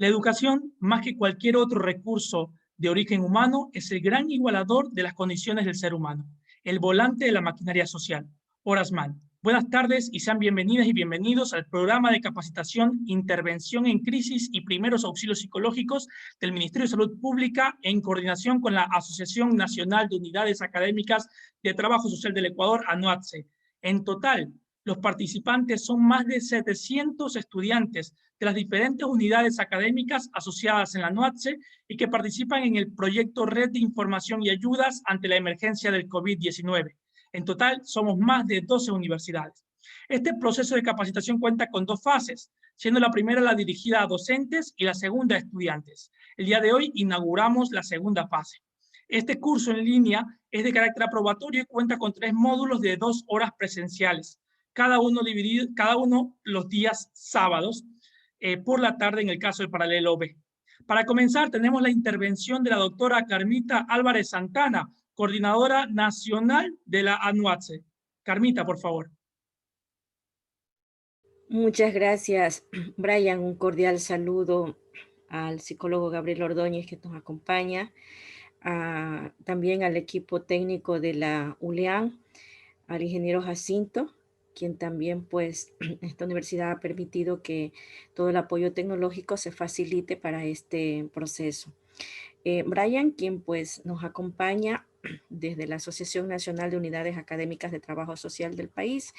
La educación, más que cualquier otro recurso de origen humano, es el gran igualador de las condiciones del ser humano, el volante de la maquinaria social. Horace Mann. Buenas tardes y sean bienvenidas y bienvenidos al programa de capacitación, intervención en crisis y primeros auxilios psicológicos del Ministerio de Salud Pública en coordinación con la Asociación Nacional de Unidades Académicas de Trabajo Social del Ecuador, ANUATSE. En total, los participantes son más de 700 estudiantes de las diferentes unidades académicas asociadas en la ANUATSE y que participan en el proyecto Red de Información y Ayudas ante la emergencia del COVID-19. En total, somos más de 12 universidades. Este proceso de capacitación cuenta con dos fases, siendo la primera la dirigida a docentes y la segunda a estudiantes. El día de hoy inauguramos la segunda fase. Este curso en línea es de carácter aprobatorio y cuenta con 3 módulos de 2 horas presenciales, cada uno los días sábados por la tarde en el caso del paralelo B. Para comenzar, tenemos la intervención de la doctora Carmita Álvarez Santana, coordinadora nacional de la ANUATSE. Carmita, por favor. Muchas gracias, Brian. Un cordial saludo al psicólogo Gabriel Ordóñez que nos acompaña, también al equipo técnico de la ULEAN, al ingeniero Jacinto, quien también pues esta universidad ha permitido que todo el apoyo tecnológico se facilite para este proceso. Brian, quien pues nos acompaña desde la Asociación Nacional de Unidades Académicas de Trabajo Social del país.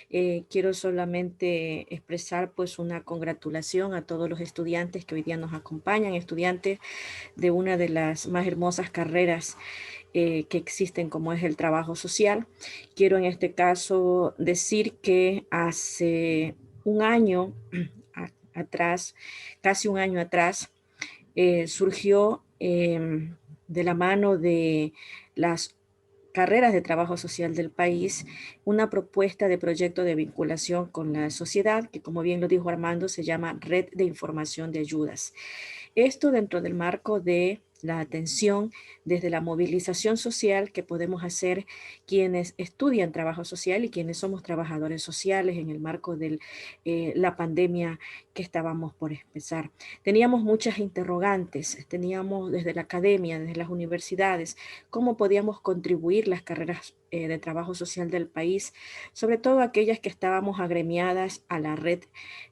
Quiero solamente expresar pues una congratulación a todos los estudiantes que hoy día nos acompañan, estudiantes de una de las más hermosas carreras que existen, como es el trabajo social. Quiero en este caso decir que hace un año atrás, casi un año atrás, surgió de la mano de las carreras de trabajo social del país, una propuesta de proyecto de vinculación con la sociedad, que como bien lo dijo Armando, se llama Red de Información de Ayudas. Esto dentro del marco de la atención desde la movilización social que podemos hacer quienes estudian trabajo social y quienes somos trabajadores sociales en el marco de la pandemia que estábamos por empezar. Teníamos muchas interrogantes, teníamos desde la academia, desde las universidades, cómo podíamos contribuir las carreras de trabajo social del país, sobre todo aquellas que estábamos agremiadas a la Red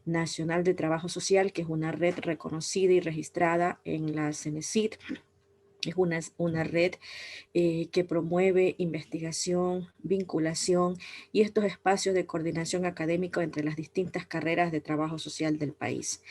Nacional de Trabajo Social, que es una red reconocida y registrada en la CENESID. Es una red que promueve investigación, vinculación y estos espacios de coordinación académica entre las distintas carreras de trabajo social del país.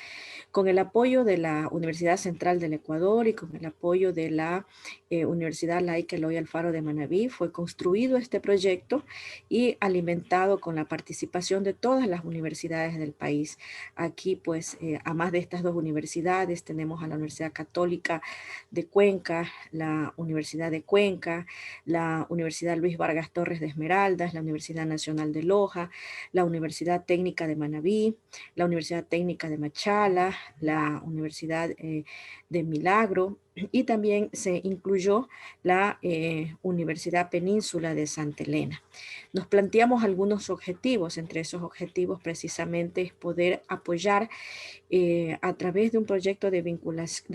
Con el apoyo de la Universidad Central del Ecuador y con el apoyo de la Universidad Laica Eloy Alfaro de Manabí, fue construido este proyecto y alimentado con la participación de todas las universidades del país. Aquí, pues, a más de estas dos universidades, tenemos a la Universidad Católica de Cuenca, la Universidad de Cuenca, la Universidad Luis Vargas Torres de Esmeraldas, la Universidad Nacional de Loja, la Universidad Técnica de Manabí, la Universidad Técnica de Machala, la Universidad de Milagro, y también se incluyó la Universidad Península de Santa Elena. Nos planteamos algunos objetivos, entre esos objetivos precisamente es poder apoyar a través de un proyecto de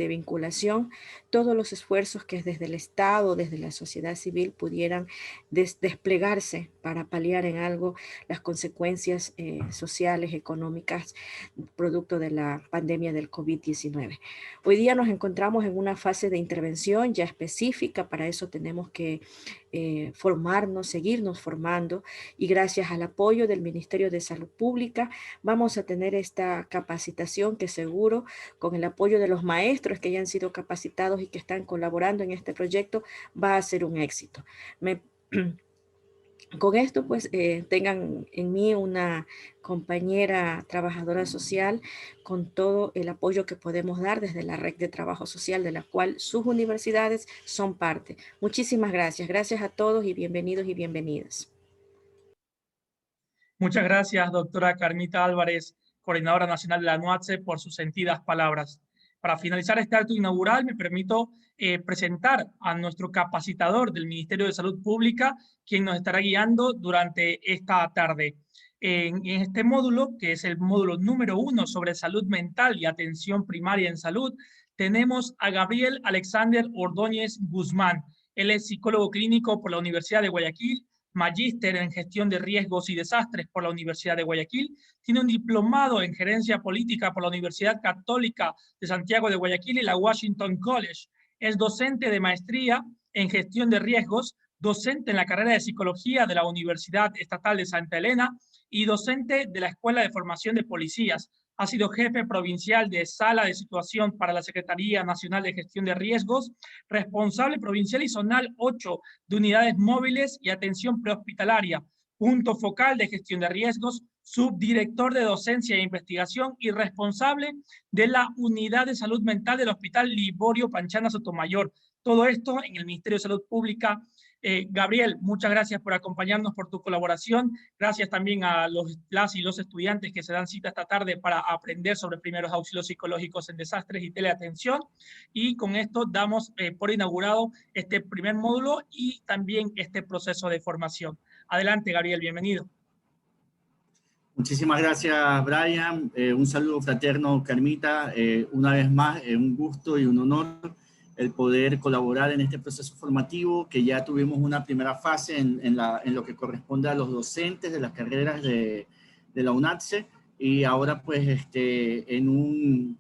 vinculación todos los esfuerzos que desde el Estado, desde la sociedad civil pudieran desplegarse para paliar en algo las consecuencias sociales, económicas, producto de la pandemia del COVID-19. Hoy día nos encontramos en una fase de intervención ya específica, para eso tenemos que formarnos, seguirnos formando, y gracias al apoyo del Ministerio de Salud Pública vamos a tener esta capacitación que seguro con el apoyo de los maestros que ya han sido capacitados y que están colaborando en este proyecto va a ser un éxito. Con esto, pues, tengan en mí una compañera trabajadora social con todo el apoyo que podemos dar desde la red de trabajo social de la cual sus universidades son parte. Muchísimas gracias. Gracias a todos y bienvenidos y bienvenidas. Muchas gracias, doctora Carmita Álvarez, coordinadora nacional de la ANUATSE, por sus sentidas palabras. Para finalizar este acto inaugural, me permito presentar a nuestro capacitador del Ministerio de Salud Pública, quien nos estará guiando durante esta tarde. En este módulo, que es el módulo número 1 sobre salud mental y atención primaria en salud, tenemos a Gabriel Alexander Ordóñez Guzmán. Él es psicólogo clínico por la Universidad de Guayaquil, magíster en gestión de riesgos y desastres por la Universidad de Guayaquil, tiene un diplomado en gerencia política por la Universidad Católica de Santiago de Guayaquil y la Washington College. Es docente de maestría en gestión de riesgos, docente en la carrera de psicología de la Universidad Estatal de Santa Elena y docente de la Escuela de Formación de Policías. Ha sido jefe provincial de Sala de Situación para la Secretaría Nacional de Gestión de Riesgos, responsable provincial y zonal 8 de unidades móviles y atención prehospitalaria, punto focal de gestión de riesgos, subdirector de docencia e investigación y responsable de la unidad de salud mental del Hospital Liborio Panchana Sotomayor. Todo esto en el Ministerio de Salud Pública. Gabriel, muchas gracias por acompañarnos, por tu colaboración. Gracias también a las y los estudiantes que se dan cita esta tarde para aprender sobre primeros auxilios psicológicos en desastres y teleatención. Y con esto damos por inaugurado este primer módulo y también este proceso de formación. Adelante, Gabriel, bienvenido. Muchísimas gracias, Brian. Un saludo fraterno, Carmita. Una vez más, un gusto y un honor el poder colaborar en este proceso formativo, que ya tuvimos una primera fase en lo que corresponde a los docentes de las carreras de la UNATSE, y ahora pues en un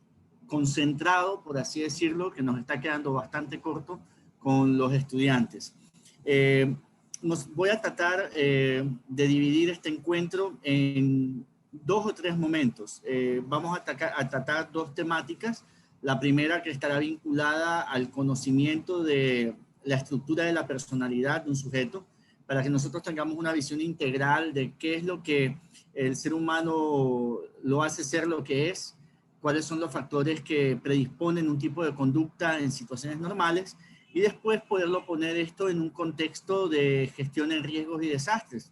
concentrado, por así decirlo, que nos está quedando bastante corto con los estudiantes. Voy a tratar de dividir este encuentro en 2 o 3 momentos. Vamos a tratar 2 temáticas. La primera, que estará vinculada al conocimiento de la estructura de la personalidad de un sujeto, para que nosotros tengamos una visión integral de qué es lo que el ser humano lo hace ser lo que es, cuáles son los factores que predisponen un tipo de conducta en situaciones normales, y después poderlo poner esto en un contexto de gestión en riesgos y desastres.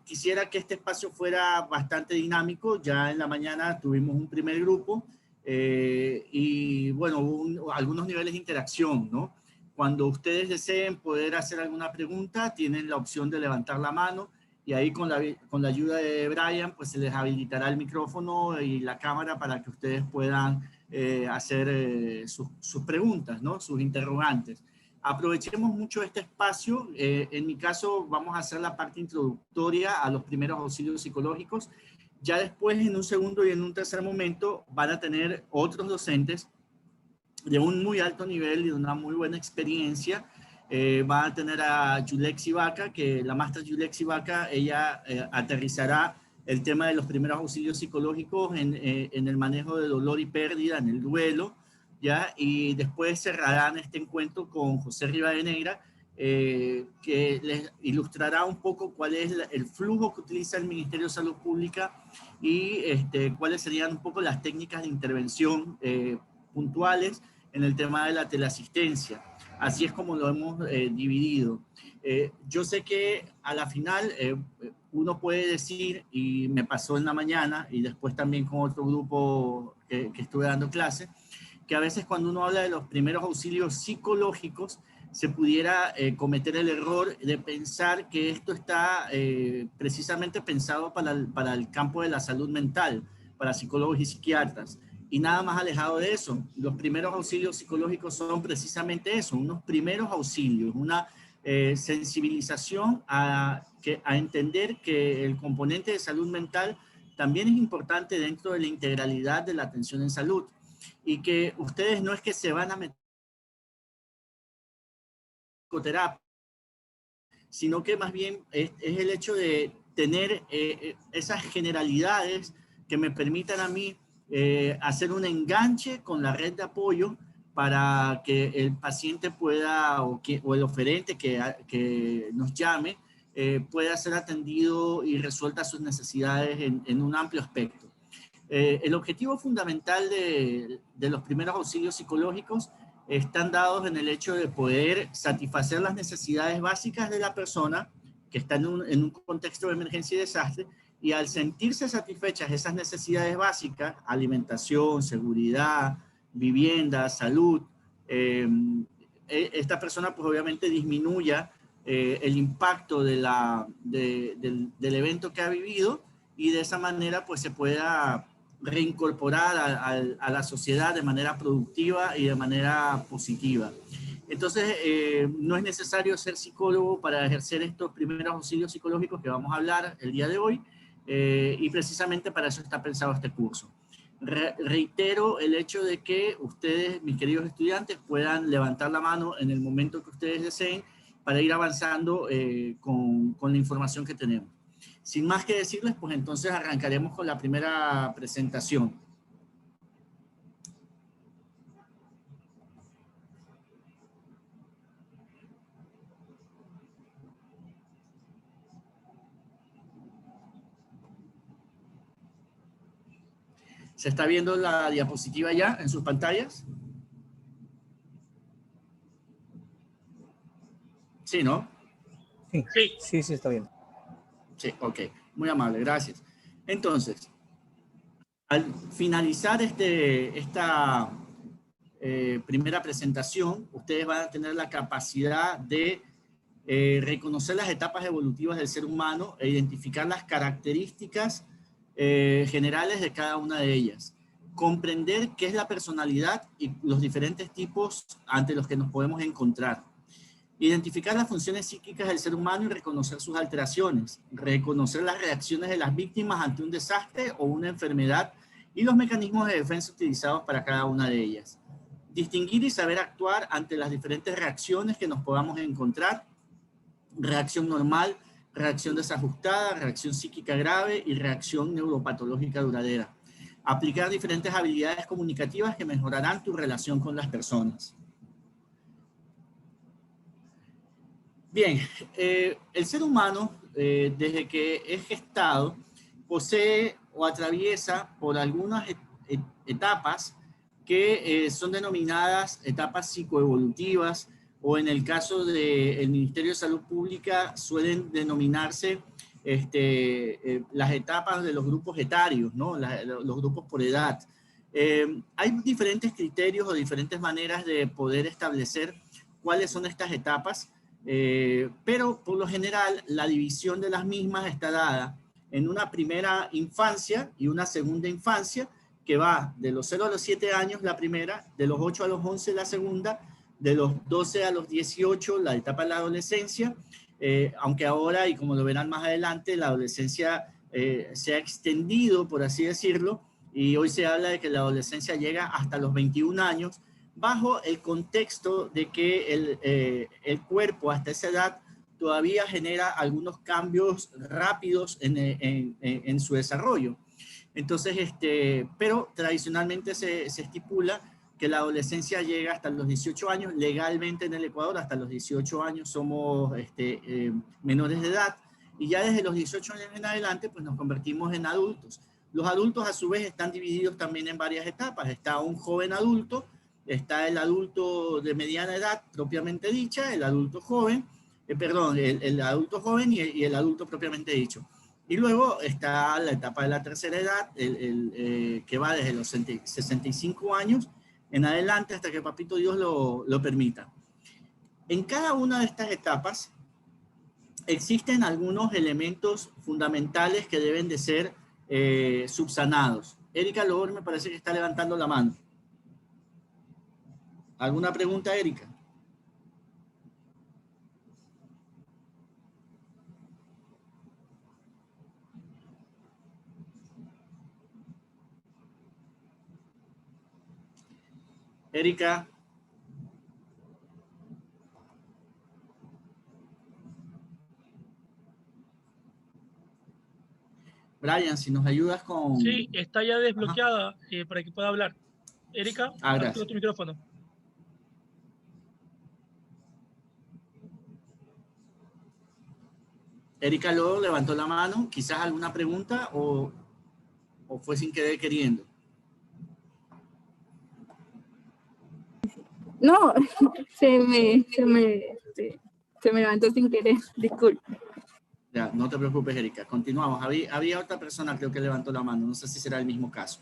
Quisiera que este espacio fuera bastante dinámico. Ya en la mañana tuvimos un primer grupo y bueno, algunos niveles de interacción, ¿no? Cuando ustedes deseen poder hacer alguna pregunta, tienen la opción de levantar la mano, y ahí con la ayuda de Brian, pues se les habilitará el micrófono y la cámara para que ustedes puedan hacer sus preguntas, ¿no? Sus interrogantes. Aprovechemos mucho este espacio. En mi caso, vamos a hacer la parte introductoria a los primeros auxilios psicológicos. Ya después, en un segundo y en un tercer momento, van a tener otros docentes de un muy alto nivel y de una muy buena experiencia. Van a tener a Yulexi Vaca, que la maestra Yulexi Vaca, ella aterrizará el tema de los primeros auxilios psicológicos en el manejo de dolor y pérdida, en el duelo, ¿ya? Y después cerrarán este encuentro con José Rivadeneira, que les ilustrará un poco cuál es el flujo que utiliza el Ministerio de Salud Pública y cuáles serían un poco las técnicas de intervención puntuales en el tema de la teleasistencia. Así es como lo hemos dividido. Yo sé que a la final uno puede decir, y me pasó en la mañana y después también con otro grupo que estuve dando clase, que a veces cuando uno habla de los primeros auxilios psicológicos, se pudiera cometer el error de pensar que esto está precisamente pensado para el campo de la salud mental, para psicólogos y psiquiatras. Y nada más alejado de eso. Los primeros auxilios psicológicos son precisamente eso, unos primeros auxilios, una sensibilización a entender que el componente de salud mental también es importante dentro de la integralidad de la atención en salud, y que ustedes no es que se van a meter en psicoterapia, sino que más bien es el hecho de tener esas generalidades que me permitan a mí hacer un enganche con la red de apoyo para que el paciente pueda, o el oferente que nos llame, pueda ser atendido y resuelta sus necesidades en un amplio aspecto. El objetivo fundamental de los primeros auxilios psicológicos están dados en el hecho de poder satisfacer las necesidades básicas de la persona que está en un contexto de emergencia y desastre, y al sentirse satisfechas esas necesidades básicas, alimentación, seguridad, vivienda, salud, esta persona pues obviamente disminuya el impacto del evento que ha vivido, y de esa manera pues se pueda reincorporar a la sociedad de manera productiva y de manera positiva. Entonces, no es necesario ser psicólogo para ejercer estos primeros auxilios psicológicos que vamos a hablar el día de hoy, y precisamente para eso está pensado este curso. Reitero el hecho de que ustedes, mis queridos estudiantes, puedan levantar la mano en el momento que ustedes deseen para ir avanzando con la información que tenemos. Sin más que decirles, pues entonces arrancaremos con la primera presentación. ¿Se está viendo la diapositiva ya en sus pantallas? Sí, ¿no? Sí, está bien. Sí, ok. Muy amable, gracias. Entonces, al finalizar esta primera presentación, ustedes van a tener la capacidad de reconocer las etapas evolutivas del ser humano e identificar las características generales de cada una de ellas. Comprender qué es la personalidad y los diferentes tipos ante los que nos podemos encontrar. Identificar las funciones psíquicas del ser humano y reconocer sus alteraciones. Reconocer las reacciones de las víctimas ante un desastre o una enfermedad y los mecanismos de defensa utilizados para cada una de ellas. Distinguir y saber actuar ante las diferentes reacciones que nos podamos encontrar. Reacción normal, reacción desajustada, reacción psíquica grave y reacción neuropatológica duradera. Aplicar diferentes habilidades comunicativas que mejorarán tu relación con las personas. Bien, el ser humano, desde que es gestado, posee o atraviesa por algunas etapas que son denominadas etapas psicoevolutivas, o en el caso del Ministerio de Salud Pública suelen denominarse las etapas de los grupos etarios, ¿no? Los grupos por edad. Hay diferentes criterios o diferentes maneras de poder establecer cuáles son estas etapas, pero por lo general la división de las mismas está dada en una primera infancia y una segunda infancia, que va de los 0 a los 7 años la primera, de los 8 a los 11 la segunda, de los 12 a los 18 la etapa de la adolescencia, aunque ahora, y como lo verán más adelante, la adolescencia se ha extendido, por así decirlo, y hoy se habla de que la adolescencia llega hasta los 21 años, bajo el contexto de que el cuerpo hasta esa edad todavía genera algunos cambios rápidos en su desarrollo. Entonces, pero tradicionalmente se estipula que la adolescencia llega hasta los 18 años, legalmente en el Ecuador hasta los 18 años somos menores de edad, y ya desde los 18 años en adelante pues nos convertimos en adultos. Los adultos a su vez están divididos también en varias etapas. Está un joven adulto, está el adulto de mediana edad propiamente dicha, el adulto joven, el adulto joven y el adulto propiamente dicho. Y luego está la etapa de la tercera edad, que va desde los 65 años en adelante hasta que Papito Dios lo permita. En cada una de estas etapas existen algunos elementos fundamentales que deben de ser subsanados. Erika Lobor me parece que está levantando la mano. ¿Alguna pregunta, Erika? Erika. Brian, si nos ayudas con... Sí, está ya desbloqueada para que pueda hablar. Erika, activa tu micrófono. Erika luego levantó la mano. ¿Quizás alguna pregunta o fue sin querer queriendo? No, se me levantó sin querer, disculpe. Ya, no te preocupes, Erika. Continuamos. Había otra persona, creo que levantó la mano. No sé si será el mismo caso.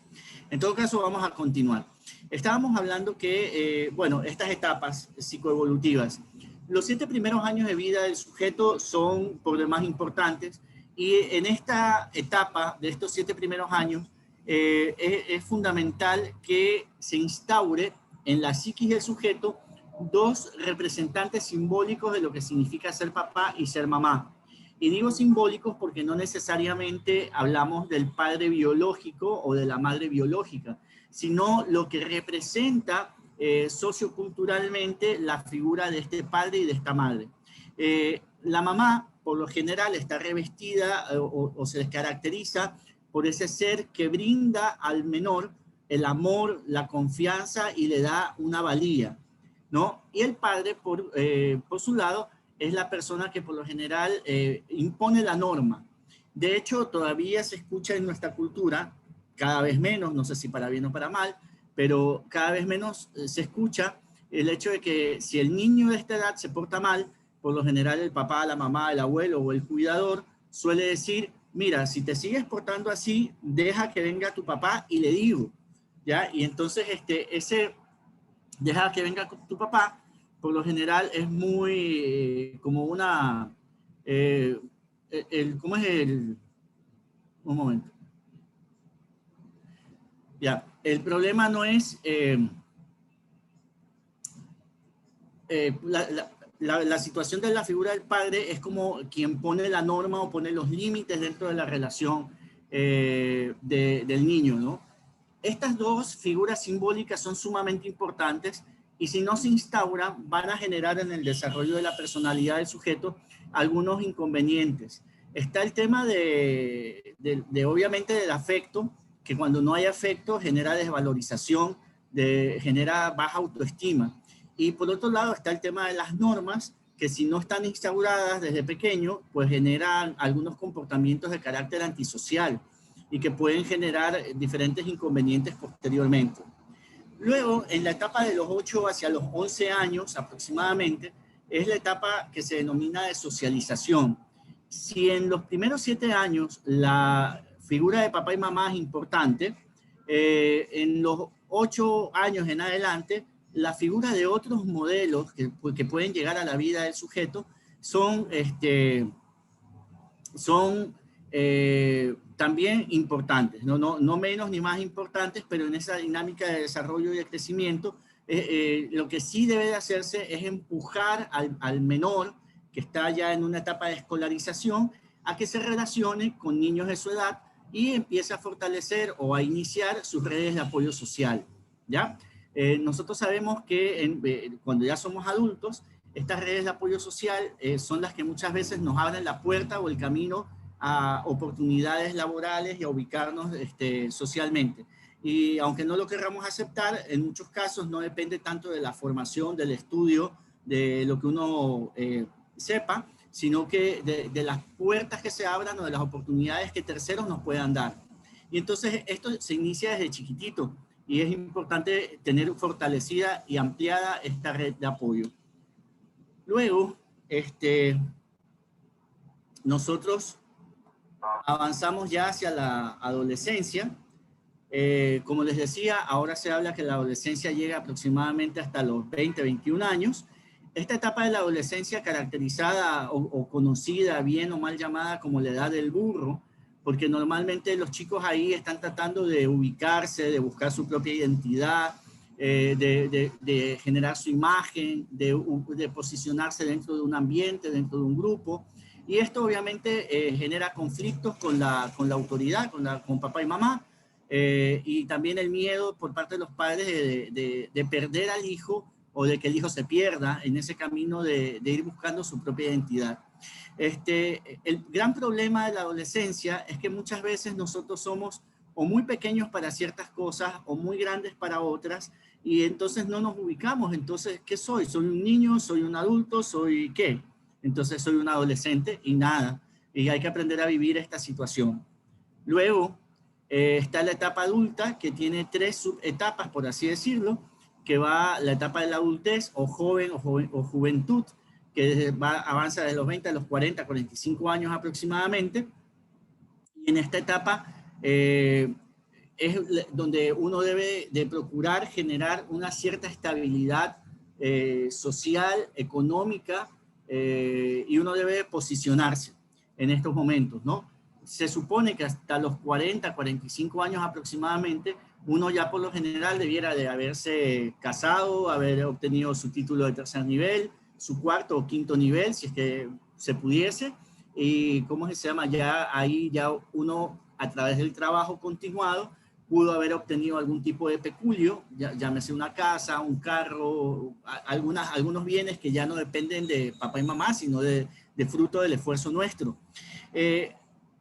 En todo caso, vamos a continuar. Estábamos hablando que, bueno, estas etapas psicoevolutivas Los 7 primeros años de vida del sujeto son por demás importantes, y en esta etapa de estos 7 primeros años es fundamental que se instaure en la psiquis del sujeto 2 representantes simbólicos de lo que significa ser papá y ser mamá. Y digo simbólicos porque no necesariamente hablamos del padre biológico o de la madre biológica, sino lo que representa socioculturalmente la figura de este padre y de esta madre. La mamá, por lo general, está revestida o se les caracteriza por ese ser que brinda al menor el amor, la confianza y le da una valía, ¿no? Y el padre, por su lado, es la persona que por lo general impone la norma. De hecho, todavía se escucha en nuestra cultura, cada vez menos, no sé si para bien o para mal, pero cada vez menos se escucha el hecho de que si el niño de esta edad se porta mal, por lo general el papá, la mamá, el abuelo o el cuidador suele decir, mira, si te sigues portando así, deja que venga tu papá y le digo, ¿ya? Y entonces ese deja que venga tu papá, por lo general es muy como una, ¿cómo es el? Un momento. Ya, el problema no es la situación de la figura del padre, es como quien pone la norma o pone los límites dentro de la relación del niño, ¿no? Estas 2 figuras simbólicas son sumamente importantes, y si no se instauran van a generar en el desarrollo de la personalidad del sujeto algunos inconvenientes. Está el tema obviamente del afecto, que cuando no hay afecto genera desvalorización, genera baja autoestima. Y por otro lado está el tema de las normas, que si no están instauradas desde pequeño, pues generan algunos comportamientos de carácter antisocial y que pueden generar diferentes inconvenientes posteriormente. Luego, en la etapa de los 8 hacia los 11 años aproximadamente, es la etapa que se denomina de socialización. Si en los primeros 7 años la figura de papá y mamá es importante, en los 8 años en adelante, la figura de otros modelos que pueden llegar a la vida del sujeto son también importantes, no menos ni más importantes, pero en esa dinámica de desarrollo y de crecimiento, lo que sí debe de hacerse es empujar al menor que está ya en una etapa de escolarización a que se relacione con niños de su edad y empiece a fortalecer o a iniciar sus redes de apoyo social, ¿ya? Nosotros sabemos que cuando ya somos adultos, estas redes de apoyo social son las que muchas veces nos abren la puerta o el camino a oportunidades laborales y a ubicarnos socialmente. Y aunque no lo querramos aceptar, en muchos casos no depende tanto de la formación, del estudio, de lo que uno sepa, sino que de las puertas que se abran o de las oportunidades que terceros nos puedan dar. Y entonces esto se inicia desde chiquitito y es importante tener fortalecida y ampliada esta red de apoyo. Luego, nosotros avanzamos ya hacia la adolescencia. Como les decía, ahora se habla que la adolescencia llega aproximadamente hasta los 20, 21 años. Esta etapa de la adolescencia, caracterizada o conocida, bien o mal llamada como la edad del burro, porque normalmente los chicos ahí están tratando de ubicarse, de buscar su propia identidad, de generar su imagen, de posicionarse dentro de un ambiente, dentro de un grupo. Y esto obviamente genera conflictos con la autoridad, con papá y mamá, y también el miedo por parte de los padres de perder al hijo o de que el hijo se pierda en ese camino de ir buscando su propia identidad. El gran problema de la adolescencia es que muchas veces nosotros somos o muy pequeños para ciertas cosas o muy grandes para otras, y entonces no nos ubicamos. Entonces, ¿qué soy? ¿Soy un niño? ¿Soy un adulto? ¿Soy qué? Entonces soy un adolescente y nada, y hay que aprender a vivir esta situación. Luego está la etapa adulta, que tiene 3 subetapas, por así decirlo, que va la etapa de la adultez o joven o juventud, que avanza de los 20 a los 40, 45 años aproximadamente. Y en esta etapa es donde uno debe de procurar generar una cierta estabilidad social, económica, y uno debe posicionarse en estos momentos, ¿no? Se supone que hasta los 40, 45 años aproximadamente, uno ya por lo general debiera de haberse casado, haber obtenido su título de tercer nivel, su cuarto o quinto nivel, si es que se pudiese, y ¿cómo se llama? Ya ahí ya uno, a través del trabajo continuado, pudo haber obtenido algún tipo de peculio, llámese una casa, un carro, algunos bienes que ya no dependen de papá y mamá, sino de fruto del esfuerzo nuestro.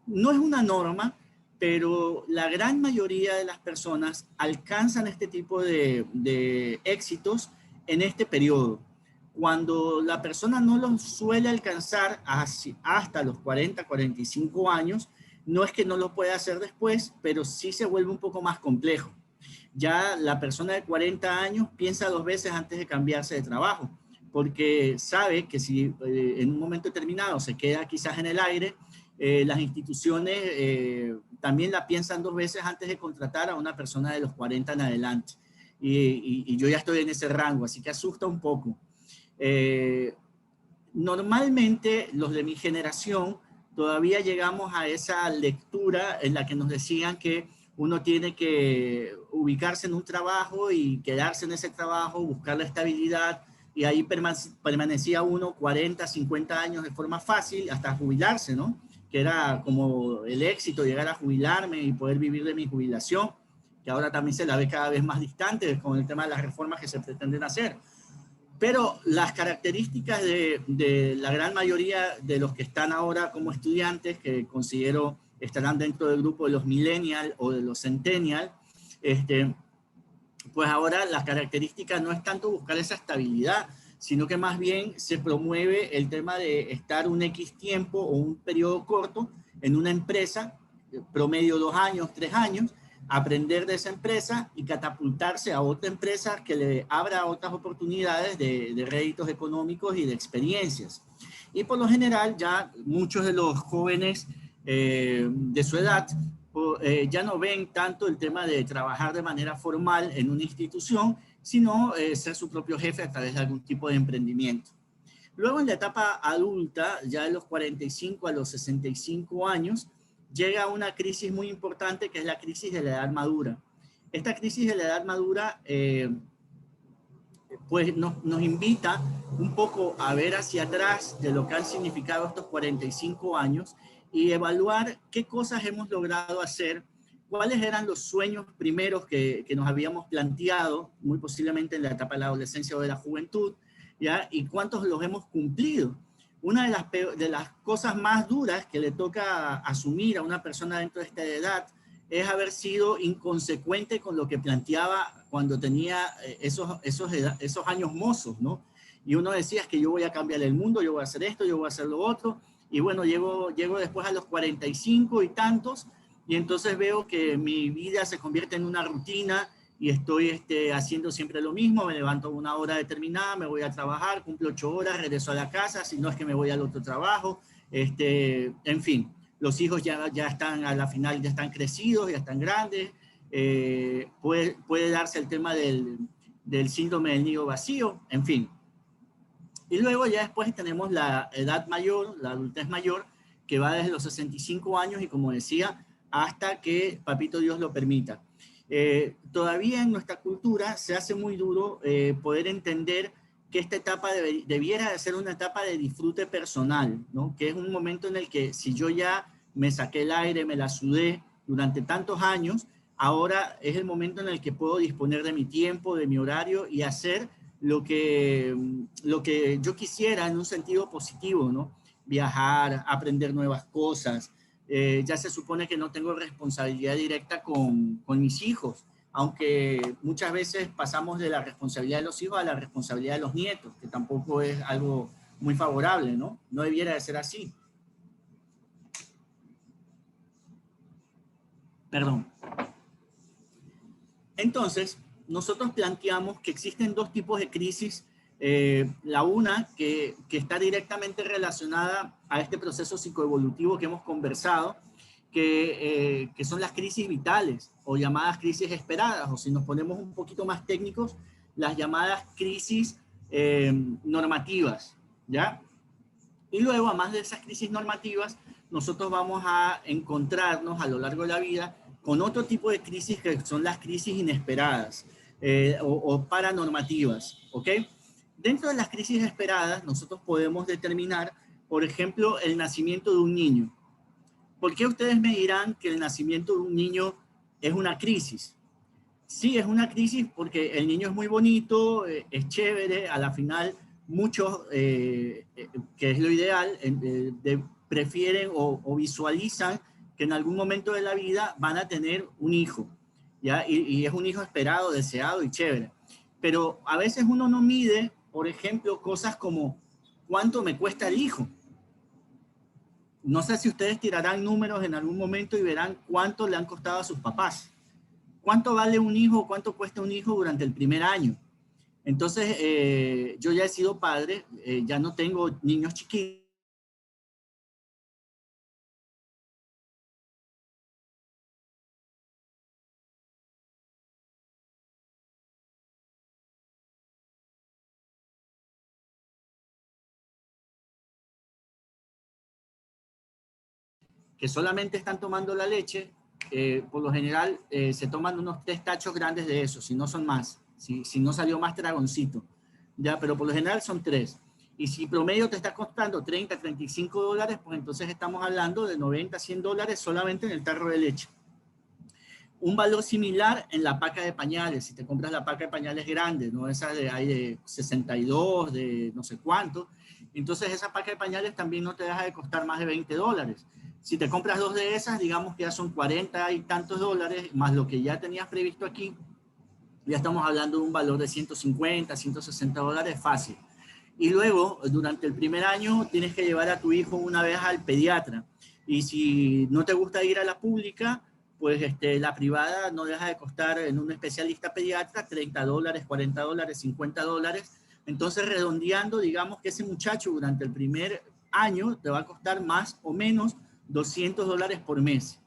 No es una norma, pero la gran mayoría de las personas alcanzan este tipo de éxitos en este periodo. Cuando la persona no los suele alcanzar hasta los 40, 45 años, no es que no lo pueda hacer después, pero sí se vuelve un poco más complejo. Ya la persona de 40 años piensa 2 veces antes de cambiarse de trabajo, porque sabe que si en un momento determinado se queda quizás en el aire, las instituciones también la piensan 2 veces antes de contratar a una persona de los 40 en adelante. Y yo ya estoy en ese rango, así que asusta un poco. Normalmente los de mi generación todavía llegamos a esa lectura en la que nos decían que uno tiene que ubicarse en un trabajo y quedarse en ese trabajo, buscar la estabilidad, y ahí permanecía uno 40, 50 años de forma fácil hasta jubilarse, ¿no? Que era como el éxito, llegar a jubilarme y poder vivir de mi jubilación, que ahora también se la ve cada vez más distante con el tema de las reformas que se pretenden hacer. Pero las características de la gran mayoría de los que están ahora como estudiantes, que considero estarán dentro del grupo de los millennials o de los centennials, pues ahora la característica no es tanto buscar esa estabilidad, sino que más bien se promueve el tema de estar un X tiempo o un periodo corto en una empresa, promedio 2 años, 3 años, aprender de esa empresa y catapultarse a otra empresa que le abra otras oportunidades de réditos económicos y de experiencias. Y por lo general ya muchos de los jóvenes de su edad ya no ven tanto el tema de trabajar de manera formal en una institución, sino ser su propio jefe a través de algún tipo de emprendimiento. Luego en la etapa adulta, ya de los 45 a los 65 años, llega una crisis muy importante que es la crisis de la edad madura. Esta crisis de la edad madura pues nos invita un poco a ver hacia atrás de lo que han significado estos 45 años y evaluar qué cosas hemos logrado hacer, cuáles eran los sueños primeros que nos habíamos planteado, muy posiblemente en la etapa de la adolescencia o de la juventud, ¿ya? Y cuántos los hemos cumplido. Una de las cosas más duras que le toca asumir a una persona dentro de esta edad es haber sido inconsecuente con lo que planteaba cuando tenía esos años mozos, ¿no? Y uno decía, es que yo voy a cambiar el mundo, yo voy a hacer esto, yo voy a hacer lo otro, y bueno, llego después a los 45 y tantos, y entonces veo que mi vida se convierte en una rutina, y estoy haciendo siempre lo mismo, me levanto a una hora determinada, me voy a trabajar, cumplo 8 horas, regreso a la casa, si no es que me voy al otro trabajo, en fin, los hijos ya están a la final, ya están crecidos, ya están grandes, puede darse el tema del síndrome del nido vacío, en fin. Y luego ya después tenemos la edad mayor, la adultez mayor, que va desde los 65 años y como decía, hasta que Papito Dios lo permita. Todavía en nuestra cultura se hace muy duro poder entender que esta etapa debiera de ser una etapa de disfrute personal, ¿no? Que es un momento en el que si yo ya me saqué el aire, me la sudé durante tantos años, ahora es el momento en el que puedo disponer de mi tiempo, de mi horario y hacer lo que yo quisiera en un sentido positivo, ¿no? Viajar, aprender nuevas cosas. Ya se supone que no tengo responsabilidad directa con mis hijos, aunque muchas veces pasamos de la responsabilidad de los hijos a la responsabilidad de los nietos, que tampoco es algo muy favorable, ¿no? No debiera de ser así. Perdón. Entonces, nosotros planteamos que existen 2 tipos de crisis. La una que está directamente relacionada a este proceso psicoevolutivo que hemos conversado, que son las crisis vitales o llamadas crisis esperadas, o si nos ponemos un poquito más técnicos, las llamadas crisis normativas, ¿ya? Y luego, además de esas crisis normativas, nosotros vamos a encontrarnos a lo largo de la vida con otro tipo de crisis que son las crisis inesperadas o paranormativas, ¿ok? Dentro de las crisis esperadas, nosotros podemos determinar, por ejemplo, el nacimiento de un niño. ¿Por qué ustedes me dirán que el nacimiento de un niño es una crisis? Sí, es una crisis porque el niño es muy bonito, es chévere, a la final muchos, que es lo ideal, prefieren o visualizan que en algún momento de la vida van a tener un hijo, ¿ya? Y es un hijo esperado, deseado y chévere. Pero a veces uno no mide, por ejemplo, cosas como ¿cuánto me cuesta el hijo? No sé si ustedes tirarán números en algún momento y verán cuánto le han costado a sus papás. ¿Cuánto vale un hijo? ¿Cuánto cuesta un hijo durante el primer año? Entonces, yo ya he sido padre, ya no tengo niños chiquitos. Que solamente están tomando la leche, por lo general se toman unos 3 tachos grandes de eso, si no son más, si no salió más dragoncito, ya, pero por lo general son 3. Y si promedio te está costando 30, 35 dólares, pues entonces estamos hablando de 90, 100 dólares solamente en el tarro de leche. Un valor similar en la paca de pañales, si te compras la paca de pañales grande, ¿no? Esa hay de 62, de no sé cuánto. Entonces esa paca de pañales también no te deja de costar más de 20 dólares. Si te compras 2 de esas, digamos que ya son 40 y tantos dólares, más lo que ya tenías previsto aquí, ya estamos hablando de un valor de 150, 160 dólares fácil. Y luego, durante el primer año, tienes que llevar a tu hijo una vez al pediatra. Y si no te gusta ir a la pública, pues la privada no deja de costar en un especialista pediatra 30 dólares, 40 dólares, 50 dólares. Entonces, redondeando, digamos que ese muchacho durante el primer año te va a costar más o menos 200 dólares por mes.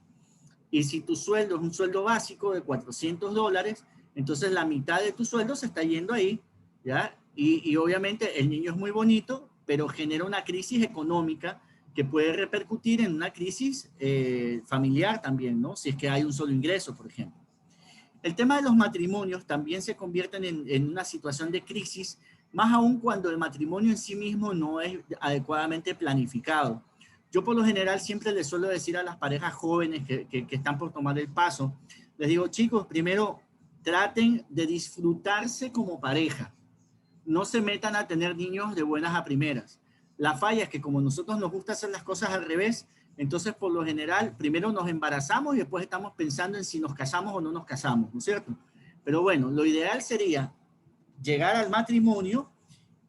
Y si tu sueldo es un sueldo básico de 400 dólares, entonces la mitad de tu sueldo se está yendo ahí, ¿ya? Y obviamente el niño es muy bonito, pero genera una crisis económica que puede repercutir en una crisis familiar también, ¿no? Si es que hay un solo ingreso, por ejemplo. El tema de los matrimonios también se convierten en una situación de crisis, más aún cuando el matrimonio en sí mismo no es adecuadamente planificado. Yo por lo general siempre les suelo decir a las parejas jóvenes que están por tomar el paso, les digo, chicos, primero traten de disfrutarse como pareja. No se metan a tener niños de buenas a primeras. La falla es que como nosotros nos gusta hacer las cosas al revés, entonces por lo general primero nos embarazamos y después estamos pensando en si nos casamos o no nos casamos, ¿no es cierto? Pero bueno, lo ideal sería llegar al matrimonio,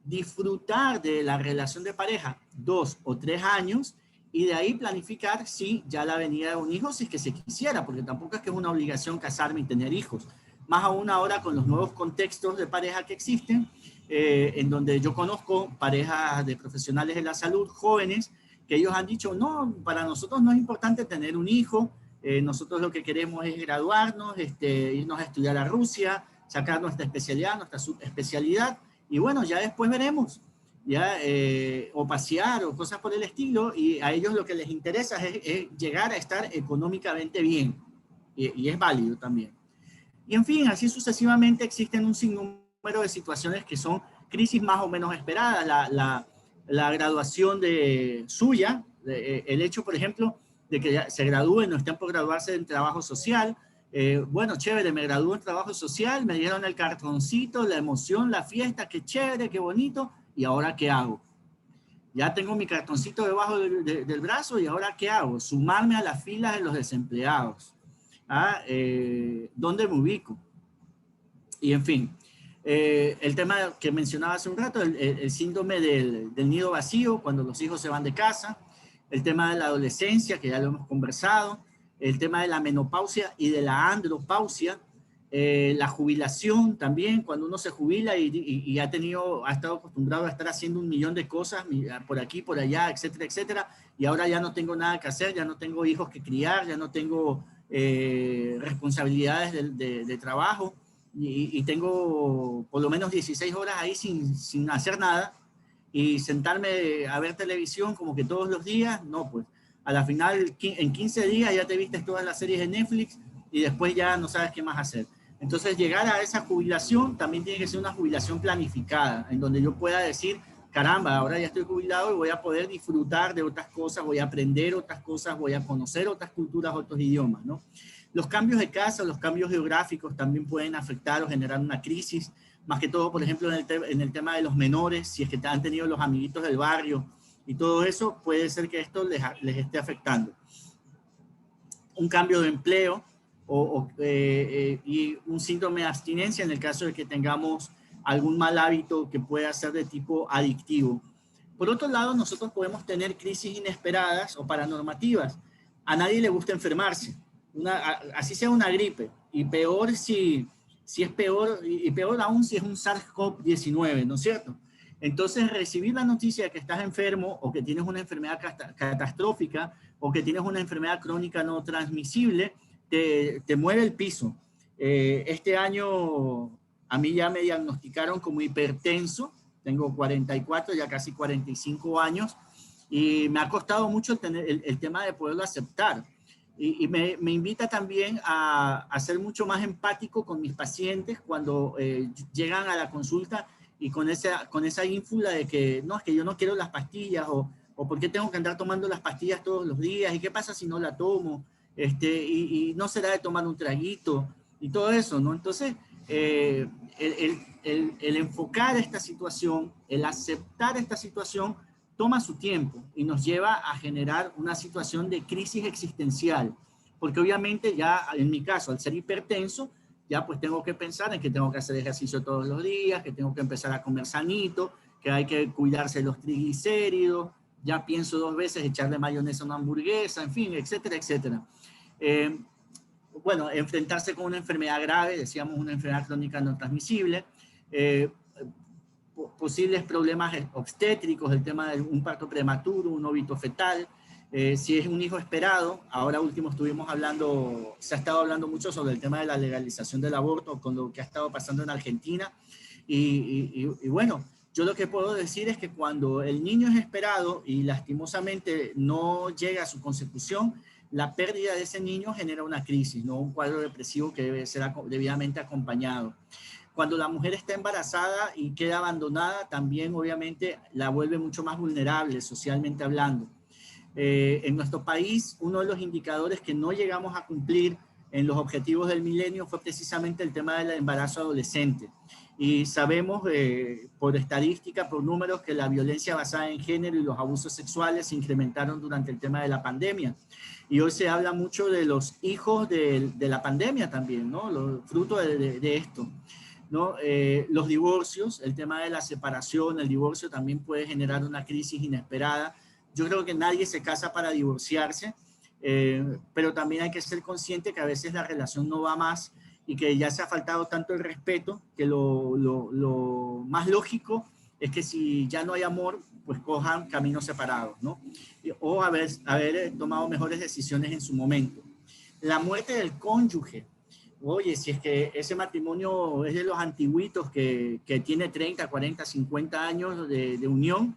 disfrutar de la relación de pareja 2 o 3 años y de ahí planificar si ya la venida de un hijo, si es que se quisiera, porque tampoco es que es una obligación casarme y tener hijos. Más aún ahora con los nuevos contextos de pareja que existen, en donde yo conozco parejas de profesionales de la salud jóvenes que ellos han dicho, no, para nosotros no es importante tener un hijo, nosotros lo que queremos es graduarnos, irnos a estudiar a Rusia, sacar nuestra especialidad, nuestra subespecialidad, y bueno, ya después veremos, ya, o pasear o cosas por el estilo, y a ellos lo que les interesa es llegar a estar económicamente bien, y es válido también. Y en fin, así sucesivamente existen un sinnúmero de situaciones que son crisis más o menos esperadas. La graduación suya, el hecho, por ejemplo, de que ya se gradúe, no estén por graduarse en trabajo social. Bueno, chévere, me gradué en trabajo social, me dieron el cartoncito, la emoción, la fiesta, qué chévere, qué bonito, ¿y ahora qué hago? Ya tengo mi cartoncito debajo del brazo, ¿y ahora qué hago? Sumarme a las filas de los desempleados. ¿Dónde me ubico? Y en fin, el tema que mencionaba hace un rato, el síndrome del nido vacío, cuando los hijos se van de casa, el tema de la adolescencia, que ya lo hemos conversado, el tema de la menopausia y de la andropausia, la jubilación también, cuando uno se jubila y ha estado acostumbrado a estar haciendo 1.000.000 de cosas, por aquí, por allá, etcétera, etcétera, y ahora ya no tengo nada que hacer, ya no tengo hijos que criar, ya no tengo responsabilidades de trabajo, y tengo por lo menos 16 horas ahí sin hacer nada, y sentarme a ver televisión como que todos los días, no, pues a la final en 15 días ya te vistes todas las series de Netflix y después ya no sabes qué más hacer. Entonces llegar a esa jubilación también tiene que ser una jubilación planificada, en donde yo pueda decir, caramba, ahora ya estoy jubilado y voy a poder disfrutar de otras cosas, voy a aprender otras cosas, voy a conocer otras culturas, otros idiomas, ¿no? Los cambios de casa, los cambios geográficos también pueden afectar o generar una crisis, más que todo, por ejemplo, en el tema de los menores, si es que han tenido los amiguitos del barrio y todo eso, puede ser que esto les esté afectando. Un cambio de empleo y un síndrome de abstinencia en el caso de que tengamos algún mal hábito que pueda ser de tipo adictivo. Por otro lado, nosotros podemos tener crisis inesperadas o paranormativas. A nadie le gusta enfermarse, así sea una gripe, y peor si es peor, y peor aún si es un SARS-CoV-19, ¿no es cierto? Entonces, recibir la noticia de que estás enfermo o que tienes una enfermedad catastrófica o que tienes una enfermedad crónica no transmisible, te mueve el piso. Este año a mí ya me diagnosticaron como hipertenso, tengo 44, ya casi 45 años, y me ha costado mucho el tema de poderlo aceptar. Y me invita también a ser mucho más empático con mis pacientes cuando llegan a la consulta y con esa ínfula de que no, es que yo no quiero las pastillas o por qué tengo que andar tomando las pastillas todos los días y qué pasa si no la tomo, y no será de tomar un traguito y todo eso, ¿no? Entonces, el enfocar esta situación, el aceptar esta situación, toma su tiempo y nos lleva a generar una situación de crisis existencial, porque obviamente ya en mi caso, al ser hipertenso, ya pues tengo que pensar en que tengo que hacer ejercicio todos los días, que tengo que empezar a comer sanito, que hay que cuidarse de los triglicéridos, ya pienso 2 veces echarle mayonesa a una hamburguesa, en fin, etcétera, etcétera. Bueno, enfrentarse con una enfermedad grave, decíamos una enfermedad crónica no transmisible, posibles problemas obstétricos, el tema de un parto prematuro, un óbito fetal, si es un hijo esperado. Ahora último se ha estado hablando mucho sobre el tema de la legalización del aborto con lo que ha estado pasando en Argentina y bueno, yo lo que puedo decir es que cuando el niño es esperado y lastimosamente no llega a su consecución, la pérdida de ese niño genera una crisis, ¿no? Un cuadro depresivo que debe ser debidamente acompañado. Cuando la mujer está embarazada y queda abandonada, también obviamente la vuelve mucho más vulnerable socialmente hablando. En nuestro país, uno de los indicadores que no llegamos a cumplir en los objetivos del milenio fue precisamente el tema del embarazo adolescente. Y sabemos por estadística, por números, que la violencia basada en género y los abusos sexuales se incrementaron durante el tema de la pandemia. Y hoy se habla mucho de los hijos de la pandemia también, ¿no? Los frutos de esto, ¿no? Los divorcios, el tema de la separación, el divorcio también puede generar una crisis inesperada. Yo creo que nadie se casa para divorciarse, pero también hay que ser consciente que a veces la relación no va más y que ya se ha faltado tanto el respeto que lo más lógico es que si ya no hay amor, pues cojan caminos separados, ¿no? O haber tomado mejores decisiones en su momento. La muerte del cónyuge. Oye, si es que ese matrimonio es de los antiguitos que tiene 30, 40, 50 años de unión,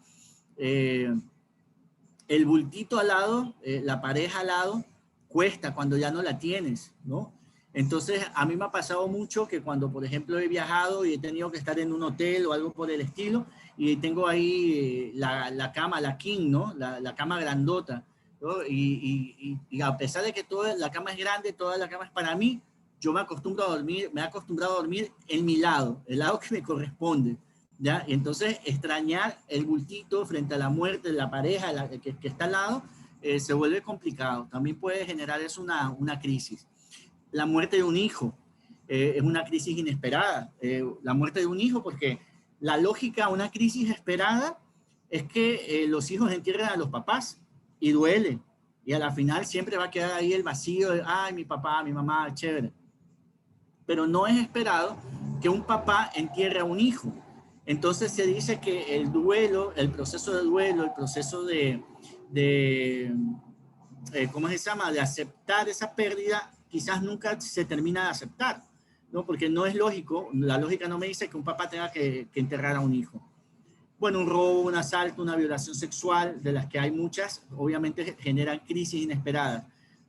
el bultito al lado, la pareja al lado, cuesta cuando ya no la tienes, ¿no? Entonces, a mí me ha pasado mucho que cuando, por ejemplo, he viajado y he tenido que estar en un hotel o algo por el estilo, y tengo ahí la cama, la king, ¿no? La cama grandota, ¿no? Y a pesar de que toda la cama es grande, toda la cama es para mí, yo me he acostumbrado a dormir en mi lado, el lado que me corresponde, ¿ya? Y entonces, extrañar el bultito frente a la muerte de la pareja que está al lado, se vuelve complicado. También puede generar eso una crisis. La muerte de un hijo es una crisis inesperada. La muerte de un hijo, porque la lógica de una crisis esperada es que los hijos entierren a los papás y duele. Y a la final siempre va a quedar ahí el vacío de, ay, mi papá, mi mamá, chévere. Pero no es esperado que un papá entierre a un hijo. Entonces se dice que el duelo, el proceso de duelo, el proceso ¿cómo se llama? De aceptar esa pérdida, quizás nunca se termina de aceptar. ¿no? Porque no es lógico, la lógica no me dice que un papá tenga que enterrar a un hijo. Bueno, un robo, un asalto, una violación sexual, de las que hay muchas, obviamente generan crisis inesperadas.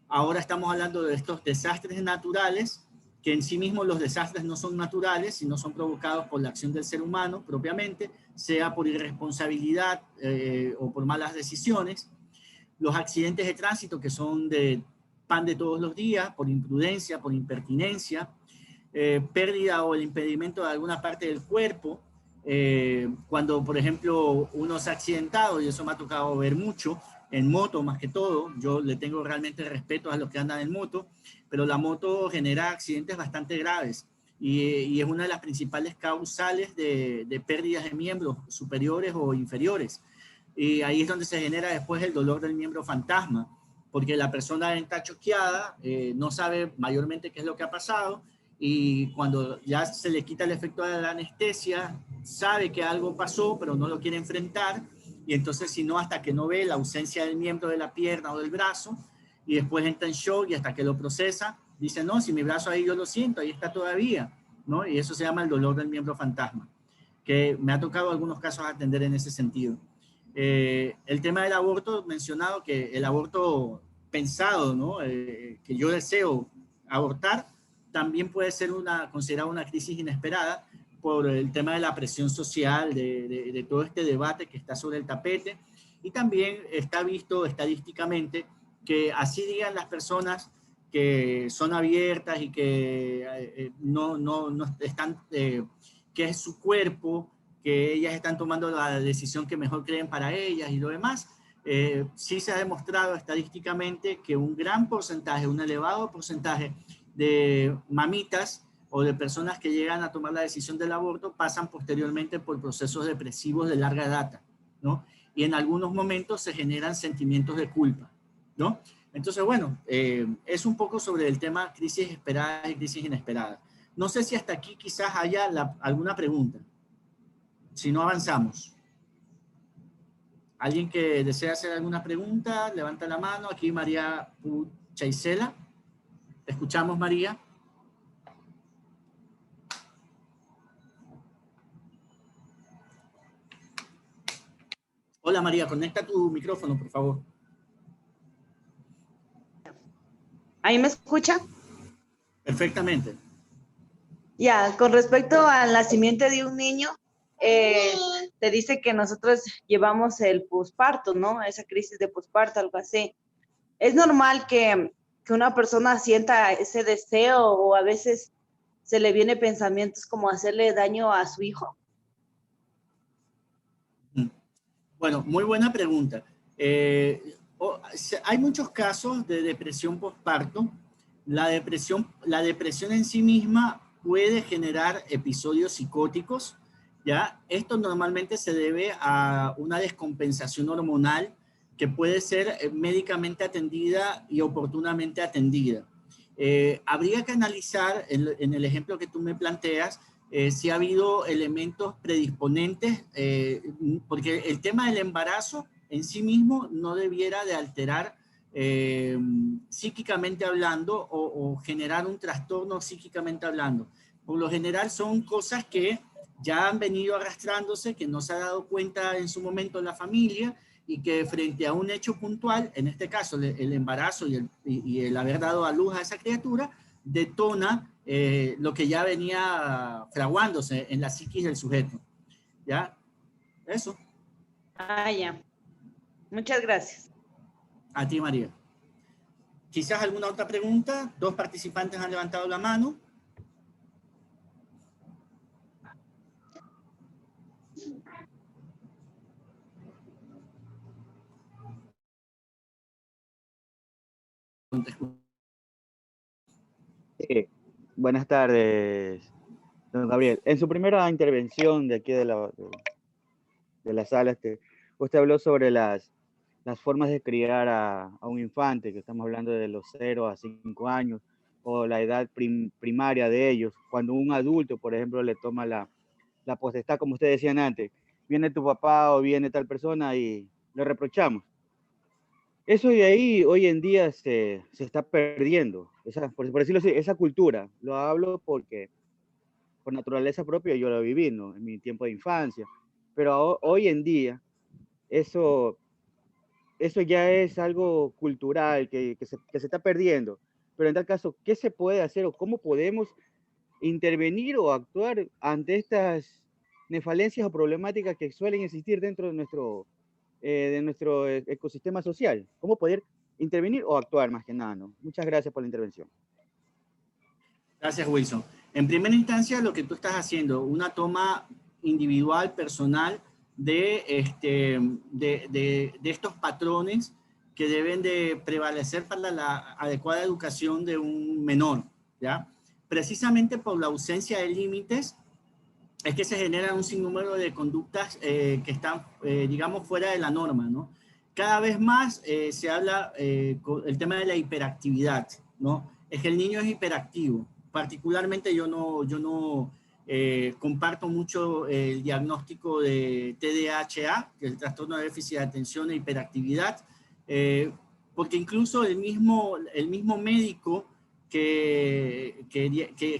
Ahora estamos hablando de estos desastres naturales, que en sí mismos los desastres no son naturales, sino son provocados por la acción del ser humano propiamente, sea por irresponsabilidad o por malas decisiones. Los accidentes de tránsito, que son de pan de todos los días, por imprudencia, por impertinencia, pérdida o el impedimento de alguna parte del cuerpo, cuando, por ejemplo, uno se ha accidentado, y eso me ha tocado ver mucho, en moto más que todo. Yo le tengo realmente respeto a los que andan en moto, pero la moto genera accidentes bastante graves y es una de las principales causales de pérdidas de miembros superiores o inferiores. Y ahí es donde se genera después el dolor del miembro fantasma, porque la persona está choqueada, no sabe mayormente qué es lo que ha pasado, y cuando ya se le quita el efecto de la anestesia, sabe que algo pasó, pero no lo quiere enfrentar, y entonces si no, hasta que no ve la ausencia del miembro de la pierna o del brazo, y después entra en shock, y hasta que lo procesa, dice, no, si mi brazo ahí yo lo siento, ahí está todavía, ¿no? Y eso se llama el dolor del miembro fantasma, que me ha tocado algunos casos atender en ese sentido. El tema del aborto, mencionado que el aborto pensado, ¿no? Que yo deseo abortar, también puede ser considerada una crisis inesperada por el tema de la presión social, de todo este debate que está sobre el tapete, y también está visto estadísticamente que así digan las personas que son abiertas y que no están, que es su cuerpo, que ellas están tomando la decisión que mejor creen para ellas y lo demás, sí se ha demostrado estadísticamente que un gran porcentaje, un elevado porcentaje de mamitas o de personas que llegan a tomar la decisión del aborto pasan posteriormente por procesos depresivos de larga data, ¿no? Y en algunos momentos se generan sentimientos de culpa, ¿no? Entonces, bueno, es un poco sobre el tema crisis esperadas y crisis inesperadas. No sé si hasta aquí quizás haya alguna pregunta. Si no, avanzamos. ¿Alguien que desea hacer alguna pregunta? Levanta la mano. Aquí María Chaisela. ¿Te escuchamos, María? Hola, María. Conecta tu micrófono, por favor. ¿Ahí me escucha? Perfectamente. Ya, con respecto al nacimiento de un niño, te dice que nosotros llevamos el posparto, ¿no? Esa crisis de posparto, algo así. ¿Es normal que una persona sienta ese deseo o a veces se le viene pensamientos como hacerle daño a su hijo? Bueno, muy buena pregunta. Hay muchos casos de depresión postparto. La depresión en sí misma puede generar episodios psicóticos, ¿ya? Esto normalmente se debe a una descompensación hormonal que puede ser médicamente atendida y oportunamente atendida. Habría que analizar, en el ejemplo que tú me planteas, si ha habido elementos predisponentes, porque el tema del embarazo en sí mismo no debiera de alterar psíquicamente hablando o generar un trastorno psíquicamente hablando. Por lo general son cosas que ya han venido arrastrándose, que no se ha dado cuenta en su momento la familia y que frente a un hecho puntual, en este caso el embarazo y el haber dado a luz a esa criatura, detona lo que ya venía fraguándose en la psiquis del sujeto. ¿Ya? Eso. Ah, ya. Muchas gracias. A ti, María. ¿Quizás alguna otra pregunta? Dos participantes han levantado la mano. Sí. Buenas tardes, don Gabriel. En su primera intervención de aquí de la sala, usted habló sobre las formas de criar a un infante, que estamos hablando de los 0 a 5 años, o la edad primaria de ellos. Cuando un adulto, por ejemplo, le toma la potestad, como ustedes decían antes, viene tu papá o viene tal persona y le reprochamos. Eso de ahí hoy en día se está perdiendo, por decirlo así, esa cultura. Lo hablo porque por naturaleza propia yo lo viví, ¿no? En mi tiempo de infancia. Pero hoy en día eso ya es algo cultural que se está perdiendo. Pero en tal caso, ¿qué se puede hacer o cómo podemos intervenir o actuar ante estas nefalencias o problemáticas que suelen existir dentro de nuestro ecosistema social? ¿Cómo poder intervenir o actuar más que nada, ¿no? Muchas gracias por la intervención. Gracias, Wilson. En primera instancia, lo que tú estás haciendo, una toma individual, personal, de estos patrones que deben de prevalecer para la adecuada educación de un menor, ¿ya? Precisamente por la ausencia de límites, es que se genera un sinnúmero de conductas que están, digamos, fuera de la norma, ¿no? Cada vez más se habla el tema de la hiperactividad, ¿no? Es que el niño es hiperactivo. Particularmente yo no comparto mucho el diagnóstico de TDAH, que es el trastorno de déficit de atención e hiperactividad, porque incluso el mismo médico que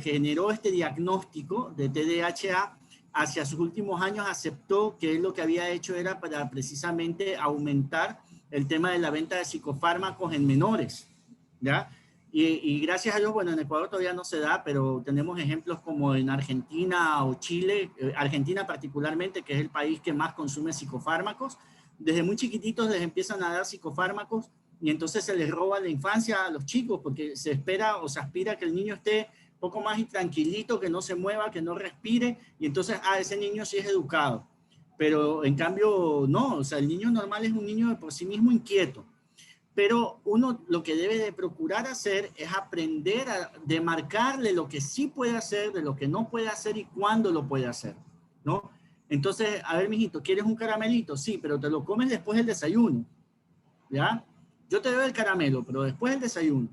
generó este diagnóstico de TDAH, hacia sus últimos años aceptó que él lo que había hecho era para precisamente aumentar el tema de la venta de psicofármacos en menores, ¿ya? Y gracias a Dios, bueno, en Ecuador todavía no se da, pero tenemos ejemplos como en Argentina o Chile, Argentina particularmente, que es el país que más consume psicofármacos. Desde muy chiquititos les empiezan a dar psicofármacos y entonces se les roba la infancia a los chicos porque se espera o se aspira que el niño esté poco más y tranquilito, que no se mueva, que no respire, y entonces, ese niño sí es educado. Pero en cambio, no, o sea, el niño normal es un niño de por sí mismo inquieto. Pero uno lo que debe de procurar hacer es aprender a demarcarle lo que sí puede hacer, de lo que no puede hacer y cuándo lo puede hacer, ¿no? Entonces, a ver, mijito, ¿quieres un caramelito? Sí, pero te lo comes después del desayuno, ¿ya? Yo te doy el caramelo, pero después del desayuno.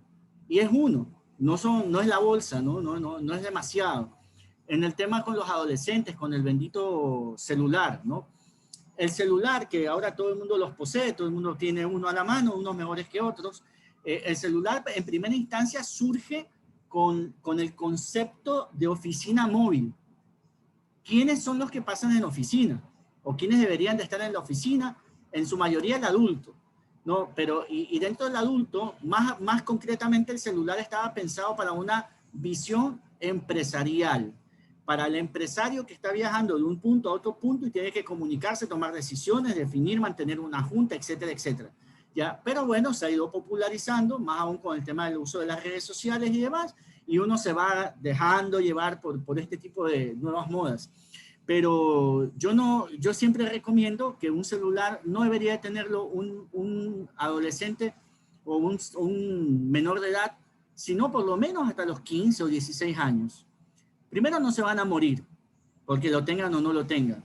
Y es uno, no es la bolsa, no es demasiado. En el tema con los adolescentes, con el bendito celular, ¿no? El celular, que ahora todo el mundo los posee, todo el mundo tiene uno a la mano, unos mejores que otros. El celular, en primera instancia, surge con el concepto de oficina móvil. ¿Quiénes son los que pasan en oficina? ¿O quiénes deberían de estar en la oficina? En su mayoría el adulto, ¿no? Pero, y dentro del adulto, más concretamente el celular estaba pensado para una visión empresarial, para el empresario que está viajando de un punto a otro punto y tiene que comunicarse, tomar decisiones, definir, mantener una junta, etcétera, etcétera. ¿Ya? Pero bueno, se ha ido popularizando, más aún con el tema del uso de las redes sociales y demás, y uno se va dejando llevar por este tipo de nuevas modas. Pero yo siempre recomiendo que un celular no debería de tenerlo un adolescente o un menor de edad, sino por lo menos hasta los 15 o 16 años. Primero, no se van a morir, porque lo tengan o no lo tengan.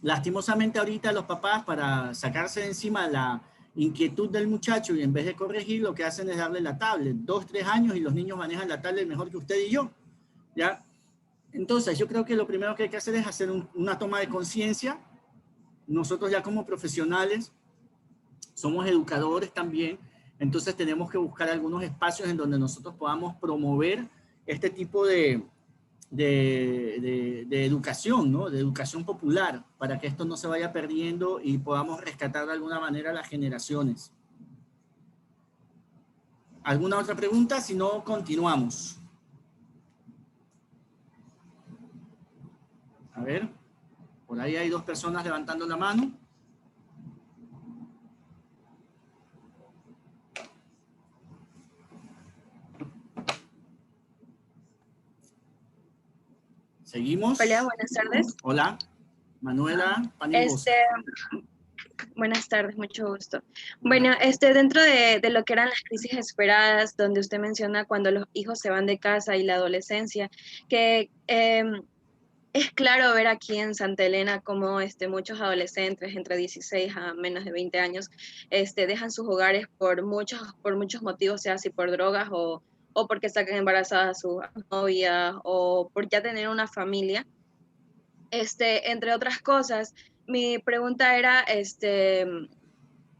Lastimosamente ahorita los papás, para sacarse de encima la inquietud del muchacho y en vez de corregir, lo que hacen es darle la tablet. 2, 3 años y los niños manejan la tablet mejor que usted y yo, ¿ya? Entonces, yo creo que lo primero que hay que hacer es hacer una toma de conciencia. Nosotros ya como profesionales somos educadores también, entonces tenemos que buscar algunos espacios en donde nosotros podamos promover este tipo de educación, ¿no? De educación popular, para que esto no se vaya perdiendo y podamos rescatar de alguna manera las generaciones. ¿Alguna otra pregunta? Si no, continuamos. A ver, por ahí hay 2 personas levantando la mano. ¿Seguimos? Hola, buenas tardes. Hola, Manuela Pani. Buenas tardes, mucho gusto. Bueno, dentro de lo que eran las crisis esperadas, donde usted menciona cuando los hijos se van de casa y la adolescencia, que es claro ver aquí en Santa Elena cómo muchos adolescentes entre 16 a menos de 20 años dejan sus hogares por muchos motivos, sea si por drogas o porque sacan embarazadas a sus novias o por ya tener una familia. Entre otras cosas, mi pregunta era,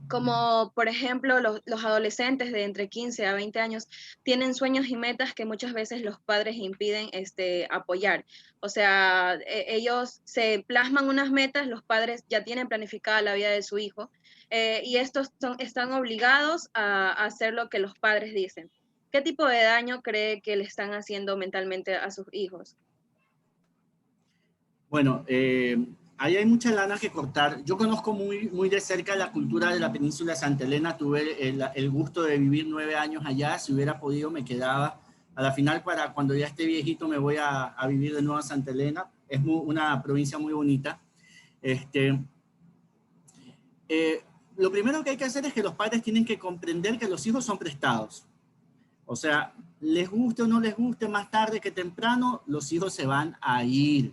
como por ejemplo los adolescentes de entre 15 a 20 años tienen sueños y metas que muchas veces los padres impiden apoyar. O sea, ellos se plasman unas metas, los padres ya tienen planificada la vida de su hijo, y estos están obligados a hacer lo que los padres dicen. ¿Qué tipo de daño cree que le están haciendo mentalmente a sus hijos? Bueno, ahí hay mucha lana que cortar. Yo conozco muy de cerca la cultura de la península de Santa Elena. Tuve el gusto de vivir 9 años allá. Si hubiera podido, me quedaba. A la final, para cuando ya esté viejito, me voy a vivir de nuevo a Santa Elena. Es una provincia muy bonita. Lo primero que hay que hacer es que los padres tienen que comprender que los hijos son prestados. O sea, les guste o no les guste, más tarde que temprano, los hijos se van a ir.